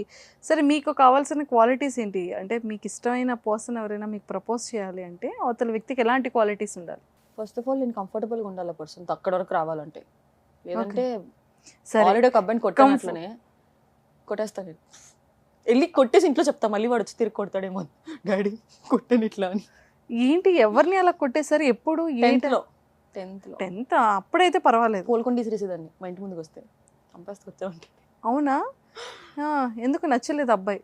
సరే మీకు కావాల్సిన క్వాలిటీస్ ఏంటి అంటే మీకు ఇష్టమైన పర్సన్ ఎవరైనా మీకు ప్రపోజ్ చేయాలి అంటే అవతల వ్యక్తికి ఎలాంటి క్వాలిటీస్ ఉండాలి? ఫస్ట్ ఆఫ్ ఆల్ నేను కంఫర్టబుల్గా ఉండాలి పర్సన్ అక్కడ వరకు రావాలంటే. లేదంటే సరే ఆల్రెడీ ఒక అబ్బాయిని కొట్టాను, అట్లనే కొట్టేస్తాను నేను. వెళ్ళి కొట్టేసి ఇంట్లో చెప్తా, మళ్ళీ వాడు వచ్చి తిరిగి కొడతాడేమో, డాడీ కొట్టాను ఇట్లా అని. ఏంటి ఎవరిని అలా కొట్టేసారు? ఎప్పుడు? 10th అప్పుడైతే పర్వాలేదు. కోలుకొని తీసిరేసేదాన్ని మా ఇంటి ముందుకు వస్తే, చంపేస్తూ వచ్చామంటే. అవునా? ఎందుకు నచ్చలేదు అబ్బాయి?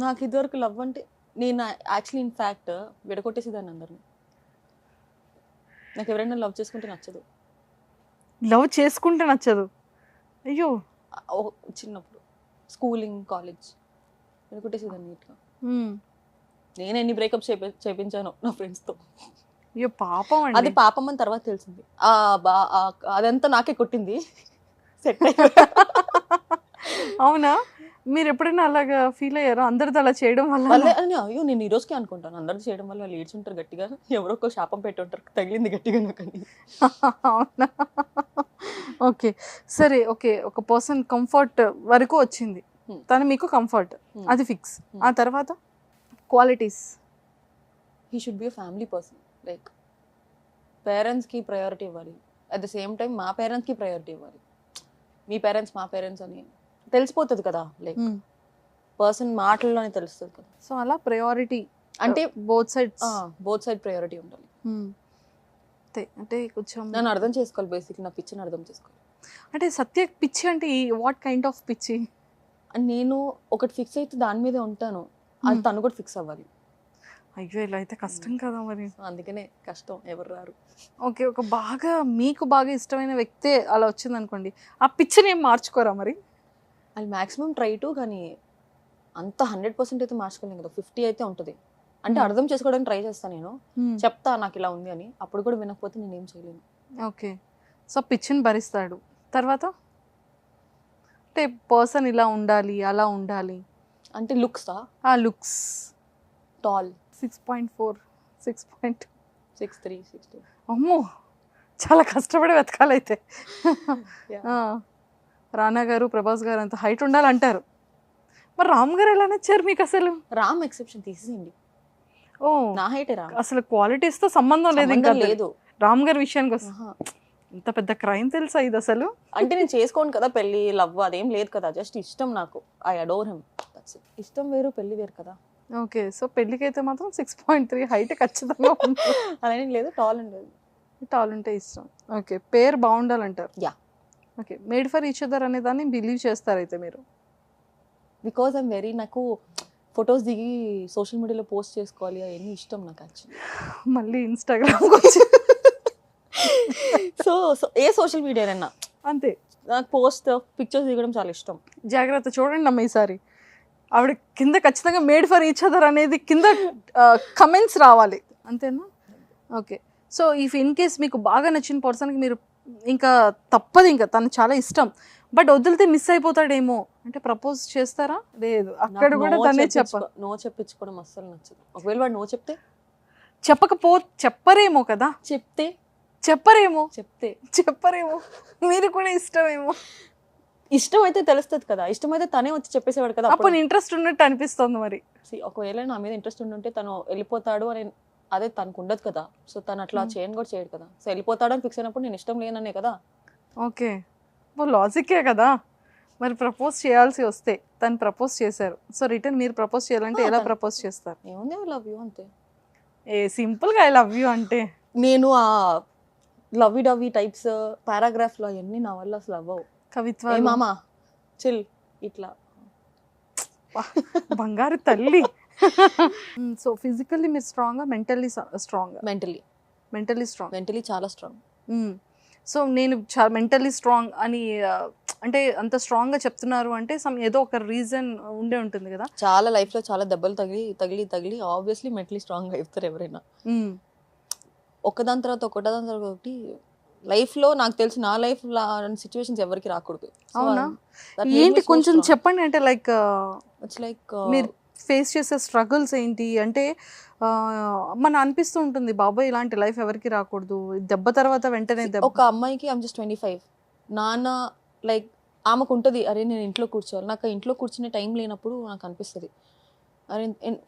నాకు ఇదివరకు లవ్ అంటే నేను యాక్చువల్లీ ఇన్ఫ్యాక్ట్ విడగొట్టేసేదాన్ని అందరిని. నాకు ఎవరైనా లవ్ చేసుకుంటే నచ్చదు. లవ్ చేసుకుంటే నచ్చదు? అయ్యో. చిన్నప్పుడు స్కూలింగ్ కాలేజ్ విడగొట్టేసేదాన్ని నీట్గా. ఉమ్. నేను ఎన్ని బ్రేకప్స్ చేపించాను నా ఫ్రెండ్స్తో. అయ్యో పాపం అది అండి. పాపం అని తర్వాత తెలిసింది. అదంతా నాకే కొట్టింది. సెట్ అవునా? మీరు ఎప్పుడైనా అలాగా ఫీల్ అయ్యారా అందరితో అలా చేయడం వల్ల? అయ్యో నేను ఈ రోజుకే అనుకుంటాను, అందరిది చేయడం వల్ల వాళ్ళు ఏడ్చుంటారు గట్టిగా, ఎవరో ఒక శాపం పెట్టి ఉంటారు, తగిలింది గట్టిగా నాకు అని. అవునా? ఓకే సరే, ఓకే ఒక పర్సన్ కంఫర్ట్ వరకు వచ్చింది, తను మీకు కంఫర్ట్, అది ఫిక్స్. ఆ తర్వాత qualities? He should be a family person. Like పేరెంట్స్కి ప్రయారిటీ ఇవ్వాలి, అట్ ద సేమ్ టైం మా పేరెంట్స్కి ప్రయారిటీ ఇవ్వాలి. మీ పేరెంట్స్ మా పేరెంట్స్ అని తెలిసిపోతుంది కదా, లైక్ పర్సన్ మాటల్లోనే తెలుస్తుంది కదా. సో అలా ప్రయారిటీ అంటే both sides, both side priority ఉండాలి. అంటే కొంచెం నన్ను అర్థం చేసుకోవాలి, బేసిక్ నా పిచ్చిని అర్థం చేసుకోవాలి. అంటే సత్య పిచ్చి అంటే వాట్ కైండ్ ఆఫ్ పిచ్చి? అండ్ నేను ఒకటి ఫిక్స్ అయితే దాని మీదే ఉంటాను, అది తను కూడా ఫిక్స్ అవ్వాలి. అయ్యో ఇలా అయితే కష్టం కదా మరి. అందుకనే కష్టం, ఎవరు రారు. ఓకే, ఒక బాగా మీకు బాగా ఇష్టమైన వ్యక్తే అలా వచ్చింది అనుకోండి, ఆ పిచ్చిని ఏం మార్చుకోరా మరి? అది మ్యాక్సిమం ట్రై టు, కానీ అంత 100% అయితే మార్చుకోలేం కదా, 50 అయితే ఉంటుంది. అంటే అర్థం చేసుకోవడానికి ట్రై చేస్తాను నేను, చెప్తా నాకు ఇలా ఉంది అని, అప్పుడు కూడా వినకపోతే నేను ఏం చేయలేను. ఓకే, సో పిచ్చిని భరిస్తాడు. తర్వాత అంటే పర్సన్ ఇలా ఉండాలి అలా ఉండాలి అంటే లుక్సా? ఆ లుక్స్. టాల్ 6.4, 6.2, 6'3", 6'2". అమ్మో చాలా కష్టపడి వెతకాలైతే. రానా గారు ప్రభాస్ గారు అంత హైట్ ఉండాలంటారు. మరి రామ్ గారు ఎలా నచ్చారు మీకు అసలు? రామ్ ఎక్సెప్షన్ తీసేయండి, ఓ నా హైటే రామ్. అసలు క్వాలిటీస్ తో సంబంధం లేదు ఇంకా లేదు. రామ్ గారి విషయానికి వస్తుంది. ఇంత పెద్ద క్రైమ్ తెలుసా ఇది అసలు? అంటే నేను చేసుకోను కదా పెళ్లి, లవ్ అదేం లేదు కదా, జస్ట్ ఇష్టం నాకు. I adore him, that's it. ఇష్టం వేరు, పెళ్లి వేరు కదా. ఓకే, సో పెళ్ళికి అయితే మాత్రం 6.3 హైట్ ఖచ్చితంగా ఉంటుంది. అలానే లేదు, టాల్ అండ్ లేదు. టాల్ ఉంటే ఇష్టం. ఓకే, పేరు బాగుండాలంటారు. Yeah. Okay, made for each other అనే దాన్ని బిలీవ్ చేస్తారైతే మీరు? బికాజ్ ఐమ్ వెరీ, నాకు ఫొటోస్ దిగి సోషల్ మీడియాలో పోస్ట్ చేసుకోవాలి అవన్నీ ఇష్టం నాకు యాక్చువల్లీ. మళ్ళీ ఇన్స్టాగ్రామ్ వచ్చి సో ఏ సోషల్ మీడియానైనా అంతే, నాకు పోస్ట్ పిక్చర్స్ దిగడం చాలా ఇష్టం. జాగ్రత్త చూడండి అమ్మ ఈసారి, ఆవిడ కింద ఖచ్చితంగా మేడ్ ఫర్ ఈచ్ అదర్ అనేది కింద కమెంట్స్ రావాలి, అంతేనా? Okay, so if in case మీకు బాగా నచ్చిన పర్సన్కి మీరు ఇంకా తప్పదు, ఇంకా తను చాలా ఇష్టం, బట్ వదిలితే మిస్ అయిపోతాడేమో అంటే ప్రపోజ్ చేస్తారా? లేదు, అక్కడ కూడా తనే నో చెప్పించుకోవడం అస్సలు నచ్చదు. ఒకవేళ వాడు నో చెప్తే, చెప్పరేమో కదా, చెప్పరేమో మీరు కూడా ఇష్టమేమో. ఇష్టం అయితే తెలుస్తుంది కదా, ఇష్టమైతే తనే వచ్చి చెప్పేసేవాడు కదా. అప్పుడు ఇంట్రెస్ట్ ఉన్నట్టు అనిపిస్తుంది మరి. ఒకవేళ నా మీద ఇంట్రెస్ట్ ఉంటే తను వెళ్ళిపోతాడు అని అదే తనకు ఉండదు కదా, సో తను అట్లా చేయను కూడా చేయడు కదా. సో వెళ్ళిపోతాడు అని ఫిక్స్ అయినప్పుడు నేను ఇష్టం లేననే కదా. ఓకే, లాజికే కదా. మరి ప్రపోజ్ చేయాల్సి వస్తే తను ప్రపోజ్ చేశారు, సో రిటర్న్ మీరు ప్రపోజ్ చేయాలంటే ఎలా ప్రపోజ్ చేస్తారు? ఏముంది, ఐ లవ్ యూ అంతే. సింపుల్గా ఐ లవ్ యూ అంటే? నేను ఆ లవ్వీ డవ్వీ టైప్స్ పారాగ్రాఫ్లో అవన్నీ నా వల్ల అసలు అవ్వవు. కవిత్వ మామా చిల్ ఇట్లా బంగారు తల్లి. సో ఫిజికల్లీ మీరు స్ట్రాంగా, మెంటల్లీ స్ట్రాంగ్? మెంటల్లీ చాలా స్ట్రాంగ్. సో నేను మెంటల్లీ స్ట్రాంగ్ అని అంటే అంత స్ట్రాంగ్గా చెప్తున్నారు అంటే ఏదో ఒక రీజన్ ఉండే ఉంటుంది కదా. చాలా లైఫ్లో చాలా దెబ్బలు తగిలి ఆబ్వియస్లీ మెంటలీ స్ట్రాంగ్ అవుతారు ఎవరైనా. ఒకదాని తర్వాత ఒకటి లైఫ్లో నాకు తెలిసి నా లైఫ్ సిచ్యువేషన్స్ ఎవరికి రాకూడదు. అవునా? ఏంటి కొంచెం చెప్పండి, అంటే లైక్ ఇట్స్ లైక్ మీరు ఫేస్ చేసే స్ట్రగుల్స్ ఏంటి అంటే మన అనిపిస్తూ ఉంటుంది బాబాయ్ ఇలాంటి లైఫ్ ఎవరికి రాకూడదు, దెబ్బ తర్వాత వెంటనే దెబ్బ. ఒక అమ్మాయికి ఐమ్ జస్ట్ 25, నాన్న లైక్ ఆమెకు ఉంటుంది అరే నేను ఇంట్లో కూర్చోవాలి, నాకు ఇంట్లో కూర్చునే టైం లేనప్పుడు నాకు అనిపిస్తుంది అరే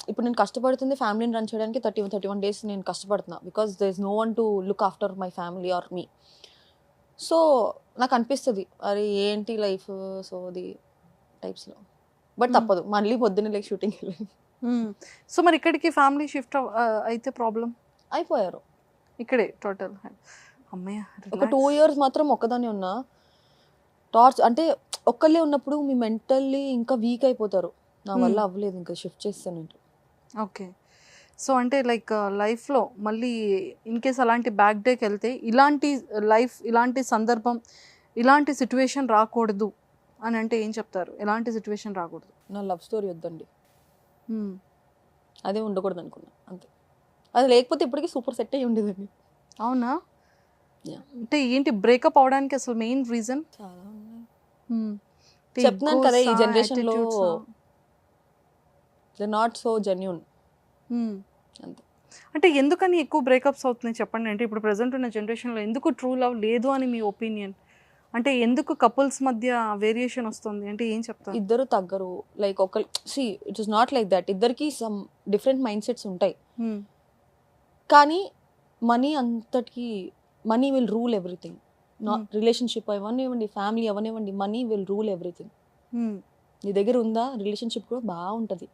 ఇప్పుడు నేను కష్టపడుతుంది ఫ్యామిలీని రన్ చేయడానికి 31 days నేను కష్టపడుతున్నా because there is no one to look after my family or me. So నాకు అనిపిస్తుంది అరే ఏంటి లైఫ్ సోది టైప్స్లో, బట్ తప్పదు మళ్ళీ పొద్దున్న లైక్ షూటింగ్ వెళ్ళాలి. సో మరి ఇక్కడికి ఫ్యామిలీ షిఫ్ట్ అయితే ప్రాబ్లం అయిపోయారు ఇక్కడే టోటల్. అమ్మయ్య ఒక 2 years మాత్రం ఒక్కదాన్ని ఉన్నా. అంటే ఒక్కళ్ళే ఉన్నప్పుడు మీ మెంటల్లీ ఇంకా వీక్ అయిపోతారు. నా వల్ల అవ్వలేదు ఇంకా షిఫ్ట్ చేస్తానంటే. ఓకే. సో అంటే లైక్ లైఫ్లో మళ్ళీ ఇన్ కేస్ అలాంటి బ్యాక్ డేకి వెళ్తే ఇలాంటి సందర్భం ఇలాంటి సిచ్యువేషన్ రాకూడదు అని అంటే ఏం చెప్తారు? ఎలాంటి సిచ్యువేషన్ రాకూడదు? నా లవ్ స్టోరీ వద్దండి, అదే ఉండకూడదు అనుకున్నా అంతే. అది లేకపోతే ఇప్పటికీ సూపర్ సెట్ అయ్యి ఉండేదండి. అవునా? అంటే ఏంటి బ్రేకప్ అవడానికి అసలు మెయిన్ రీజన్? చాలా ఉన్నాయి. చెప్తున్నాను కదా ఈ జనరేషన్లో దే నాట్ సో జెన్యూన్ అంతే. అంటే ఎందుకని ఎక్కువ బ్రేకప్స్ అవుతున్నాయి చెప్పండి? అంటే ఇప్పుడు ప్రజెంట్ ఉన్న జనరేషన్లో ఎందుకు ట్రూ లవ్ లేదు అని మీ ఒపీనియన్? అంటే ఎందుకు కపుల్స్ మధ్య వేరియేషన్ వస్తుంది అంటే ఏం చెప్తారు? ఇద్దరు తగ్గరు. Like it is not like that. ఇద్దరికి సమ్ డిఫరెంట్ మైండ్ సెట్స్ ఉంటాయి. కానీ money will rule everything. Relationship అవనివ్వండి, ఫ్యామిలీ అవనివ్వండి, మనీ విల్ రూల్ ఎవ్రీథింగ్. నీ దగ్గర ఉందా రిలేషన్షిప్ కూడా బాగుంటుంది.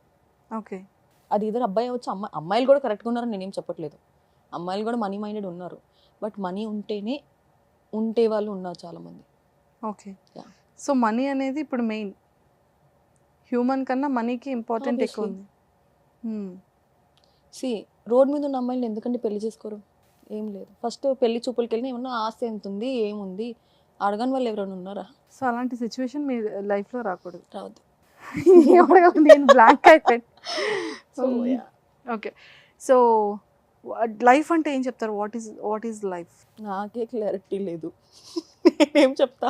ఓకే. అది ఇద్దరు అబ్బాయి అవ్వచ్చు, అమ్మాయిలు కూడా కరెక్ట్గా ఉన్నారని నేనేం చెప్పట్లేదు. అమ్మాయిలు కూడా మనీ మైండెడ్ ఉన్నారు. బట్ మనీ ఉంటే వాళ్ళు ఉన్నారు చాలామంది. ఓకే. సో మనీ అనేది ఇప్పుడు మెయిన్, హ్యూమన్ కన్నా మనీకి ఇంపార్టెంట్ ఎక్కువ ఉంది. రోడ్ మీద ఉన్న అమ్మాయిలు ఎందుకంటే పెళ్లి చేసుకోరు? ఏం లేదు, ఫస్ట్ పెళ్లి చూపులకి వెళ్ళిన ఏమన్నా ఆస్తి ఎంత ఉంది ఏముంది అడగని వాళ్ళు ఎవరైనా ఉన్నారా? సో అలాంటి సిచ్యువేషన్ మీ లైఫ్లో రాకూడదు. రావద్దు. నేను బ్లాంక్ అయిపోయాను. ఓకే. సో లైఫ్ అంటే ఏం చెప్తారు? What is life? నాకే క్లారిటీ లేదు, ఏం చెప్తా.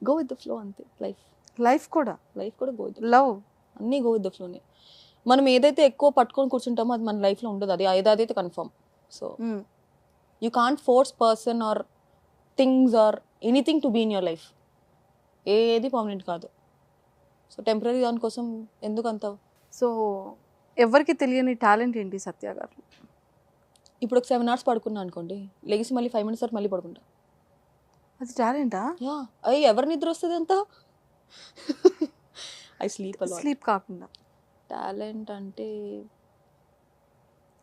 గో విత్ ద ఫ్లో అంతే. లైఫ్ కూడా గో విత్ లవ్ అన్నీ గో విత్ ద ఫ్లోనే. మనం ఏదైతే ఎక్కువ పట్టుకొని కూర్చుంటామో అది మన లైఫ్లో ఉండదు. అదైతే confirm. So you can't force person or things or anything to be in your life. ఏది పర్మనెంట్ కాదు. సో టెంపరీ దానికోసం ఎందుకు అంత? సో ఎవరికి తెలియని టాలెంట్ ఏంటి సత్య గారు? ఇప్పుడు ఒక 7 hours పడుకున్నా అనుకోండి, లెగిసి మళ్ళీ 5 minutes వరకు మళ్ళీ పడుకుంటా. అది టాలెంటా? ఎవరి నిద్ర వస్తుంది అంతా? ఐ స్లీప్ కాకుండా టాలెంట్ అంటే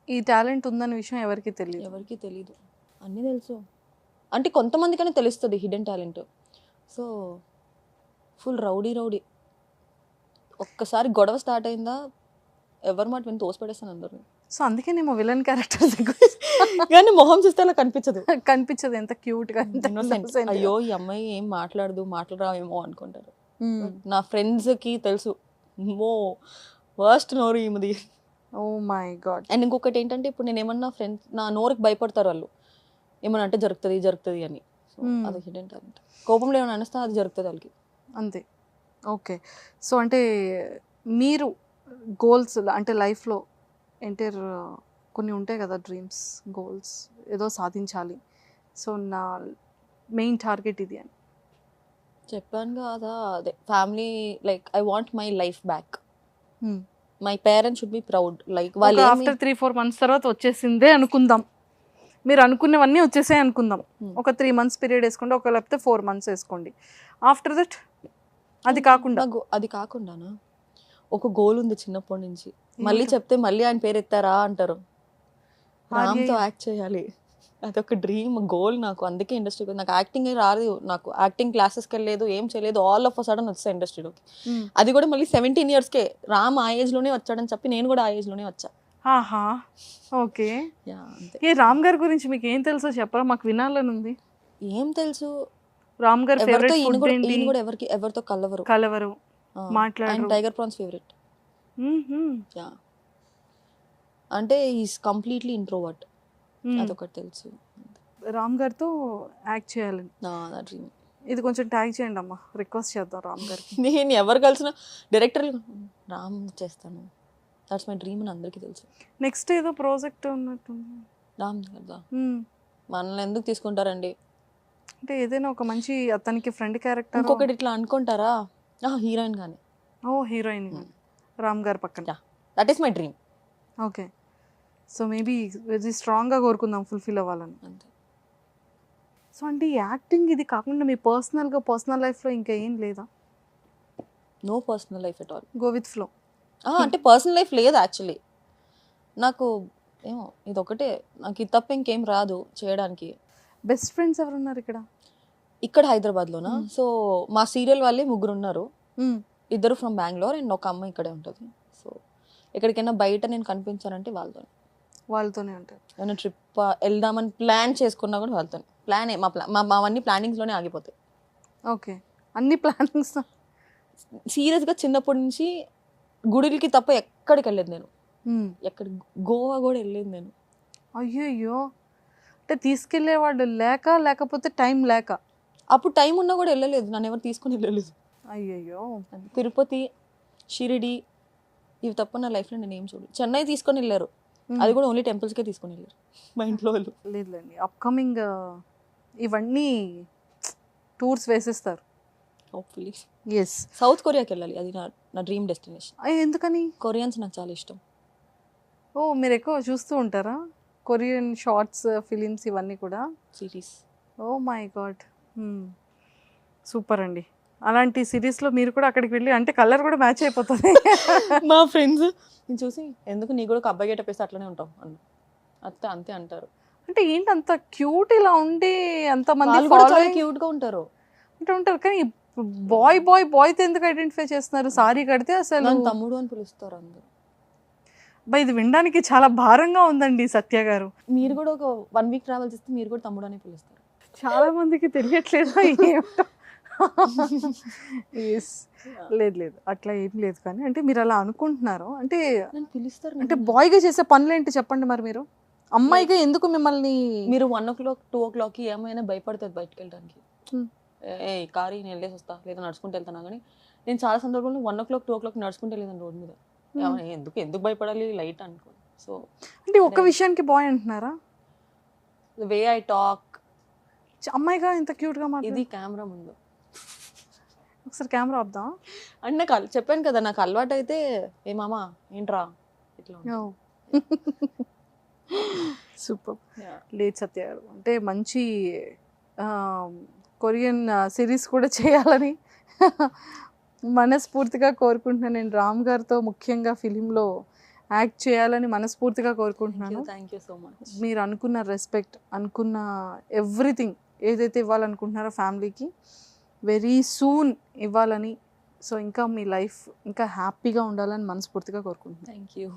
ఈ టాలెంట్ ఉందన్న విషయం ఎవరికి తెలియదు. అన్నీ తెలుసు అంటే కొంతమందికనే తెలుస్తుంది hidden talent. So full rowdy ఒక్కసారి గొడవ స్టార్ట్ అయిందా ఎవరి మాట విని తోసిపడేస్తాను అందరిని. సో అందుకే నేను విలన్ క్యారెక్టర్స్ కానీ మొహం చూస్తే అలా కనిపించదు ఎంత క్యూట్ గా. అయ్యో ఈ అమ్మాయి ఏం మాట్లాడరావేమో అనుకుంటారు. నా ఫ్రెండ్స్ కి తెలుసు వర్స్ట్ నోరు ఈమెది. Oh my God. అండ్ ఇంకొకటి ఏంటంటే ఇప్పుడు నేను ఏమన్నా ఫ్రెండ్స్ నా నోరుకి భయపడతారు వాళ్ళు, ఏమన్నా అంటే జరుగుతుంది అని. సో అది హిడెన్ టాలెంట్. కోపంలో ఏమైనా అనిస్తా అది జరుగుతుంది వాళ్ళకి అంతే. ఓకే. సో అంటే మీరు గోల్స్ అంటే లైఫ్లో కొన్ని ఉంటాయి కదా, డ్రీమ్స్, గోల్స్, ఏదో సాధించాలి, సో నా మెయిన్ టార్గెట్ ఇది అని చెప్పాను కదా. అదే family, like I want my life back. My parents should be proud. Like వాళ్ళు ఆఫ్టర్ 3-4 months తర్వాత వచ్చేసిందే అనుకుందాం, మీరు అనుకున్నవన్నీ వచ్చేసాయి అనుకుందాం. ఒక 3 months పీరియడ్ వేసుకోండి, ఒక లేకపోతే 4 months వేసుకోండి. ఆఫ్టర్ దట్ అది కాకుండానా ఒక గోల్ ఉంది చిన్నప్పటి నుంచి. మళ్ళీ చెప్తే మళ్ళీ ఆయన పేరు ఎత్తారా అంటారు. రామ్తో యాక్ట్ చేయాలి, అదొక డ్రీమ్ గోల్ నాకు. అందుకే ఇండస్ట్రీకి నాకు యాక్టింగ్ రాదు, నాకు యాక్టింగ్ క్లాసెస్కి వెళ్ళలేదు, ఏం చేయలేదు. ఆల్ ఆఫ్ అ సడన్ వచ్చా ఇండస్ట్రీలోకి. అది కూడా మళ్ళీ 17 yearsకే. రామ్ ఆ ఏజ్లోనే వచ్చాడని చెప్పి నేను కూడా ఆ ఏజ్లోనే వచ్చా. ఓకే. ఏ రామ్ గారి గురించి మీకు ఏం తెలుసో చెప్పరా, మాకు వినాలని ఉంది. ఏం తెలుసు? రామ్ గారు ఎవరితో కలవరు మాట్లాడారు. Tiger prawns favourite. అంటే ఈస్ కంప్లీట్లీ ఇంట్రోవర్ట్, అదొకటి తెలుసు. రామ్ గారితో యాక్ట్ చేయాలని. నా డ్రీమ్. ఇది కొంచెం ట్యాగ్ చేయండి అమ్మా, రిక్వెస్ట్ చేద్దాం రామ్ గారికి. నేను ఎవరు కలిసిన డైరెక్టర్ రామ్ చేస్తాను, దట్స్ మై డ్రీమ్ అని అందరికీ తెలుసు. నెక్స్ట్ ఏదో ప్రాజెక్ట్ ఉన్నట్టుంది. రామ్ కదా మ్మ్. మనల్ని ఎందుకు తీసుకుంటారండి? అంటే ఏదైనా ఒక మంచి అతనికి ఫ్రెండ్ క్యారెక్టర్. ఇంకొకటి ఇట్లా అనుకుంటారా, హీరోయిన్ కానీ. ఓ హీరోయిన్ రామ్ గారి పక్కన. That is my dream. Okay, so maybe very స్ట్రాంగ్గా కోరుకుందాం ఫుల్ఫిల్ అవ్వాలని. అంతే. సో అంటే ఈ యాక్టింగ్ ఇది కాకుండా మీ పర్సనల్ లైఫ్లో ఇంకా ఏం లేదా? No personal life at all. Go with flow. అంటే పర్సనల్ లైఫ్ లేదు యాక్చువల్లీ. నాకు ఏమో ఇది ఒకటే, నాకు ఇది తప్ప ఇంకేం రాదు చేయడానికి. బెస్ట్ ఫ్రెండ్స్ ఎవరున్నారు ఇక్కడ? ఇక్కడ హైదరాబాద్లోనా? సో మా సీరియల్ వాళ్ళే 3 ఉన్నారు. 2 ఫ్రమ్ బెంగళూరు అండ్ ఒక అమ్మ ఇక్కడే ఉంటుంది. సో ఎక్కడికైనా బయట నేను కనిపించానంటే వాళ్ళతోనే ఉంటారు. ఏమైనా ట్రిప్ వెళ్దామని ప్లాన్ చేసుకున్నా కూడా వాళ్ళతోనే. ప్లానే మావన్నీ ప్లానింగ్స్లోనే ఆగిపోతాయి. ఓకే, అన్ని ప్లానింగ్స్. సీరియస్గా చిన్నప్పటి నుంచి గుడిలకి తప్ప ఎక్కడికి వెళ్ళలేదు నేను. గోవా కూడా వెళ్ళలేదు నేను. అయ్యో, అంటే తీసుకెళ్లేవాళ్ళు లేకపోతే టైం లేక? అప్పుడు టైం ఉన్నా కూడా వెళ్ళలేదు, నన్ను ఎవరు తీసుకుని వెళ్ళలేదు. అయ్యయ్యో. తిరుపతి, షిరిడి ఇవి తప్ప నా లైఫ్లో నేను ఏం చూడలేదు. చెన్నై తీసుకొని వెళ్ళారు, అది కూడా ఓన్లీ టెంపుల్స్కే తీసుకొని వెళ్ళారు మా ఇంట్లో వాళ్ళు. లేదులేండి, అప్కమింగ్ ఇవన్నీ టూర్స్ వేసేస్తారు హోప్ఫుల్లీ. ఎస్. సౌత్ కొరియాకి వెళ్ళాలి, అది నా డ్రీమ్ డెస్టినేషన్. ఎందుకని? కొరియన్స్ నాకు చాలా ఇష్టం. ఓ, మీరు ఎక్కువ చూస్తూ ఉంటారా కొరియన్ షార్ట్స్, ఫిలిమ్స్ ఇవన్నీ కూడా? Series. Oh my god, super అండి. అలాంటి సిరీస్లో మీరు కూడా అక్కడికి వెళ్ళి అంటే కలర్ కూడా మ్యాచ్ అయిపోతుంది. మా ఫ్రెండ్స్ నేను చూసి ఎందుకు నీ కూడా ఒక అబ్బాయి గేటప్ వేస్తే అట్లనే ఉంటాం అంతే అంటారు. అంటే ఏంటి అంత క్యూట్ ఇలా ఉండి అంతమంది క్యూట్గా ఉంటారు అంటే ఉంటారు, కానీ బాయ్తో ఎందుకు ఐడెంటిఫై చేస్తున్నారు? సారీ కడితే అసలు తమ్ముడు అని పిలుస్తారు అందరు. ఇది వినడానికి చాలా భారంగా ఉందండి సత్య గారు. మీరు కూడా ఒక 1 వీక్ ట్రావెల్ చేస్తే మీరు కూడా తమ్ముడు అని పిలుస్తారు. చాలా మందికి తెలియట్లేదు ఏమిటో. లేదు అట్లా ఏం లేదు, కానీ అంటే మీరు అలా అనుకుంటున్నారు అంటే పిలుస్తారు. అంటే బాయ్గా చేసే పనులు ఏంటి చెప్పండి మరి? మీరు అమ్మాయిగా ఎందుకు మిమ్మల్ని? మీరు 1 o'clock 2 o'clockకి ఏమైనా భయపడుతుంది బయటకు వెళ్ళడానికి. కారీ నేను వెళ్ళేసి వస్తా లేదా నడుచుకుంటూ వెళ్తాను, కానీ నేను చాలా సందర్భంలో 1 o'clock 2 o'clock నడుచుకుంటూ వెళ్ళేదాన్ని రోడ్ మీద. ఎందుకు భయపడాలి, లైట్ అనుకో. సో అంటే ఒక్క విషయానికి బాయ్ అంటున్నారా? Way I talk. అమ్మాయిగా ఇంత క్యూట్గా ఇది కెమెరా ముందు ఒకసారి కెమెరా ఆపుదాం అంటే నాకు చెప్పాను కదా, నాకు అలవాటు అయితే ఏ మామా ఏంట్రా ఇట్లా. సూపర్. లేదు సత్య గారు, అంటే మంచి కొరియన్ సిరీస్ కూడా చేయాలని మనస్ఫూర్తిగా కోరుకుంటున్నాను. నేను రామ్ గారితో ముఖ్యంగా ఫిలింలో యాక్ట్ చేయాలని మనస్ఫూర్తిగా కోరుకుంటున్నాను. Thank you so much. మీరు అనుకున్న రెస్పెక్ట్, అనుకున్న ఎవ్రీథింగ్ ఏదైతే ఇవ్వాలనుకుంటున్నారో ఫ్యామిలీకి వెరీ సూన్ ఇవ్వాలని. సో ఇంకా మీ లైఫ్ ఇంకా హ్యాపీగా ఉండాలని మనస్ఫూర్తిగా కోరుకుంటున్నాను. Thank you.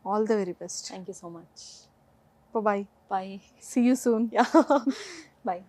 All the very best. Thank you so much. Bye. Bye. See you soon. Bye.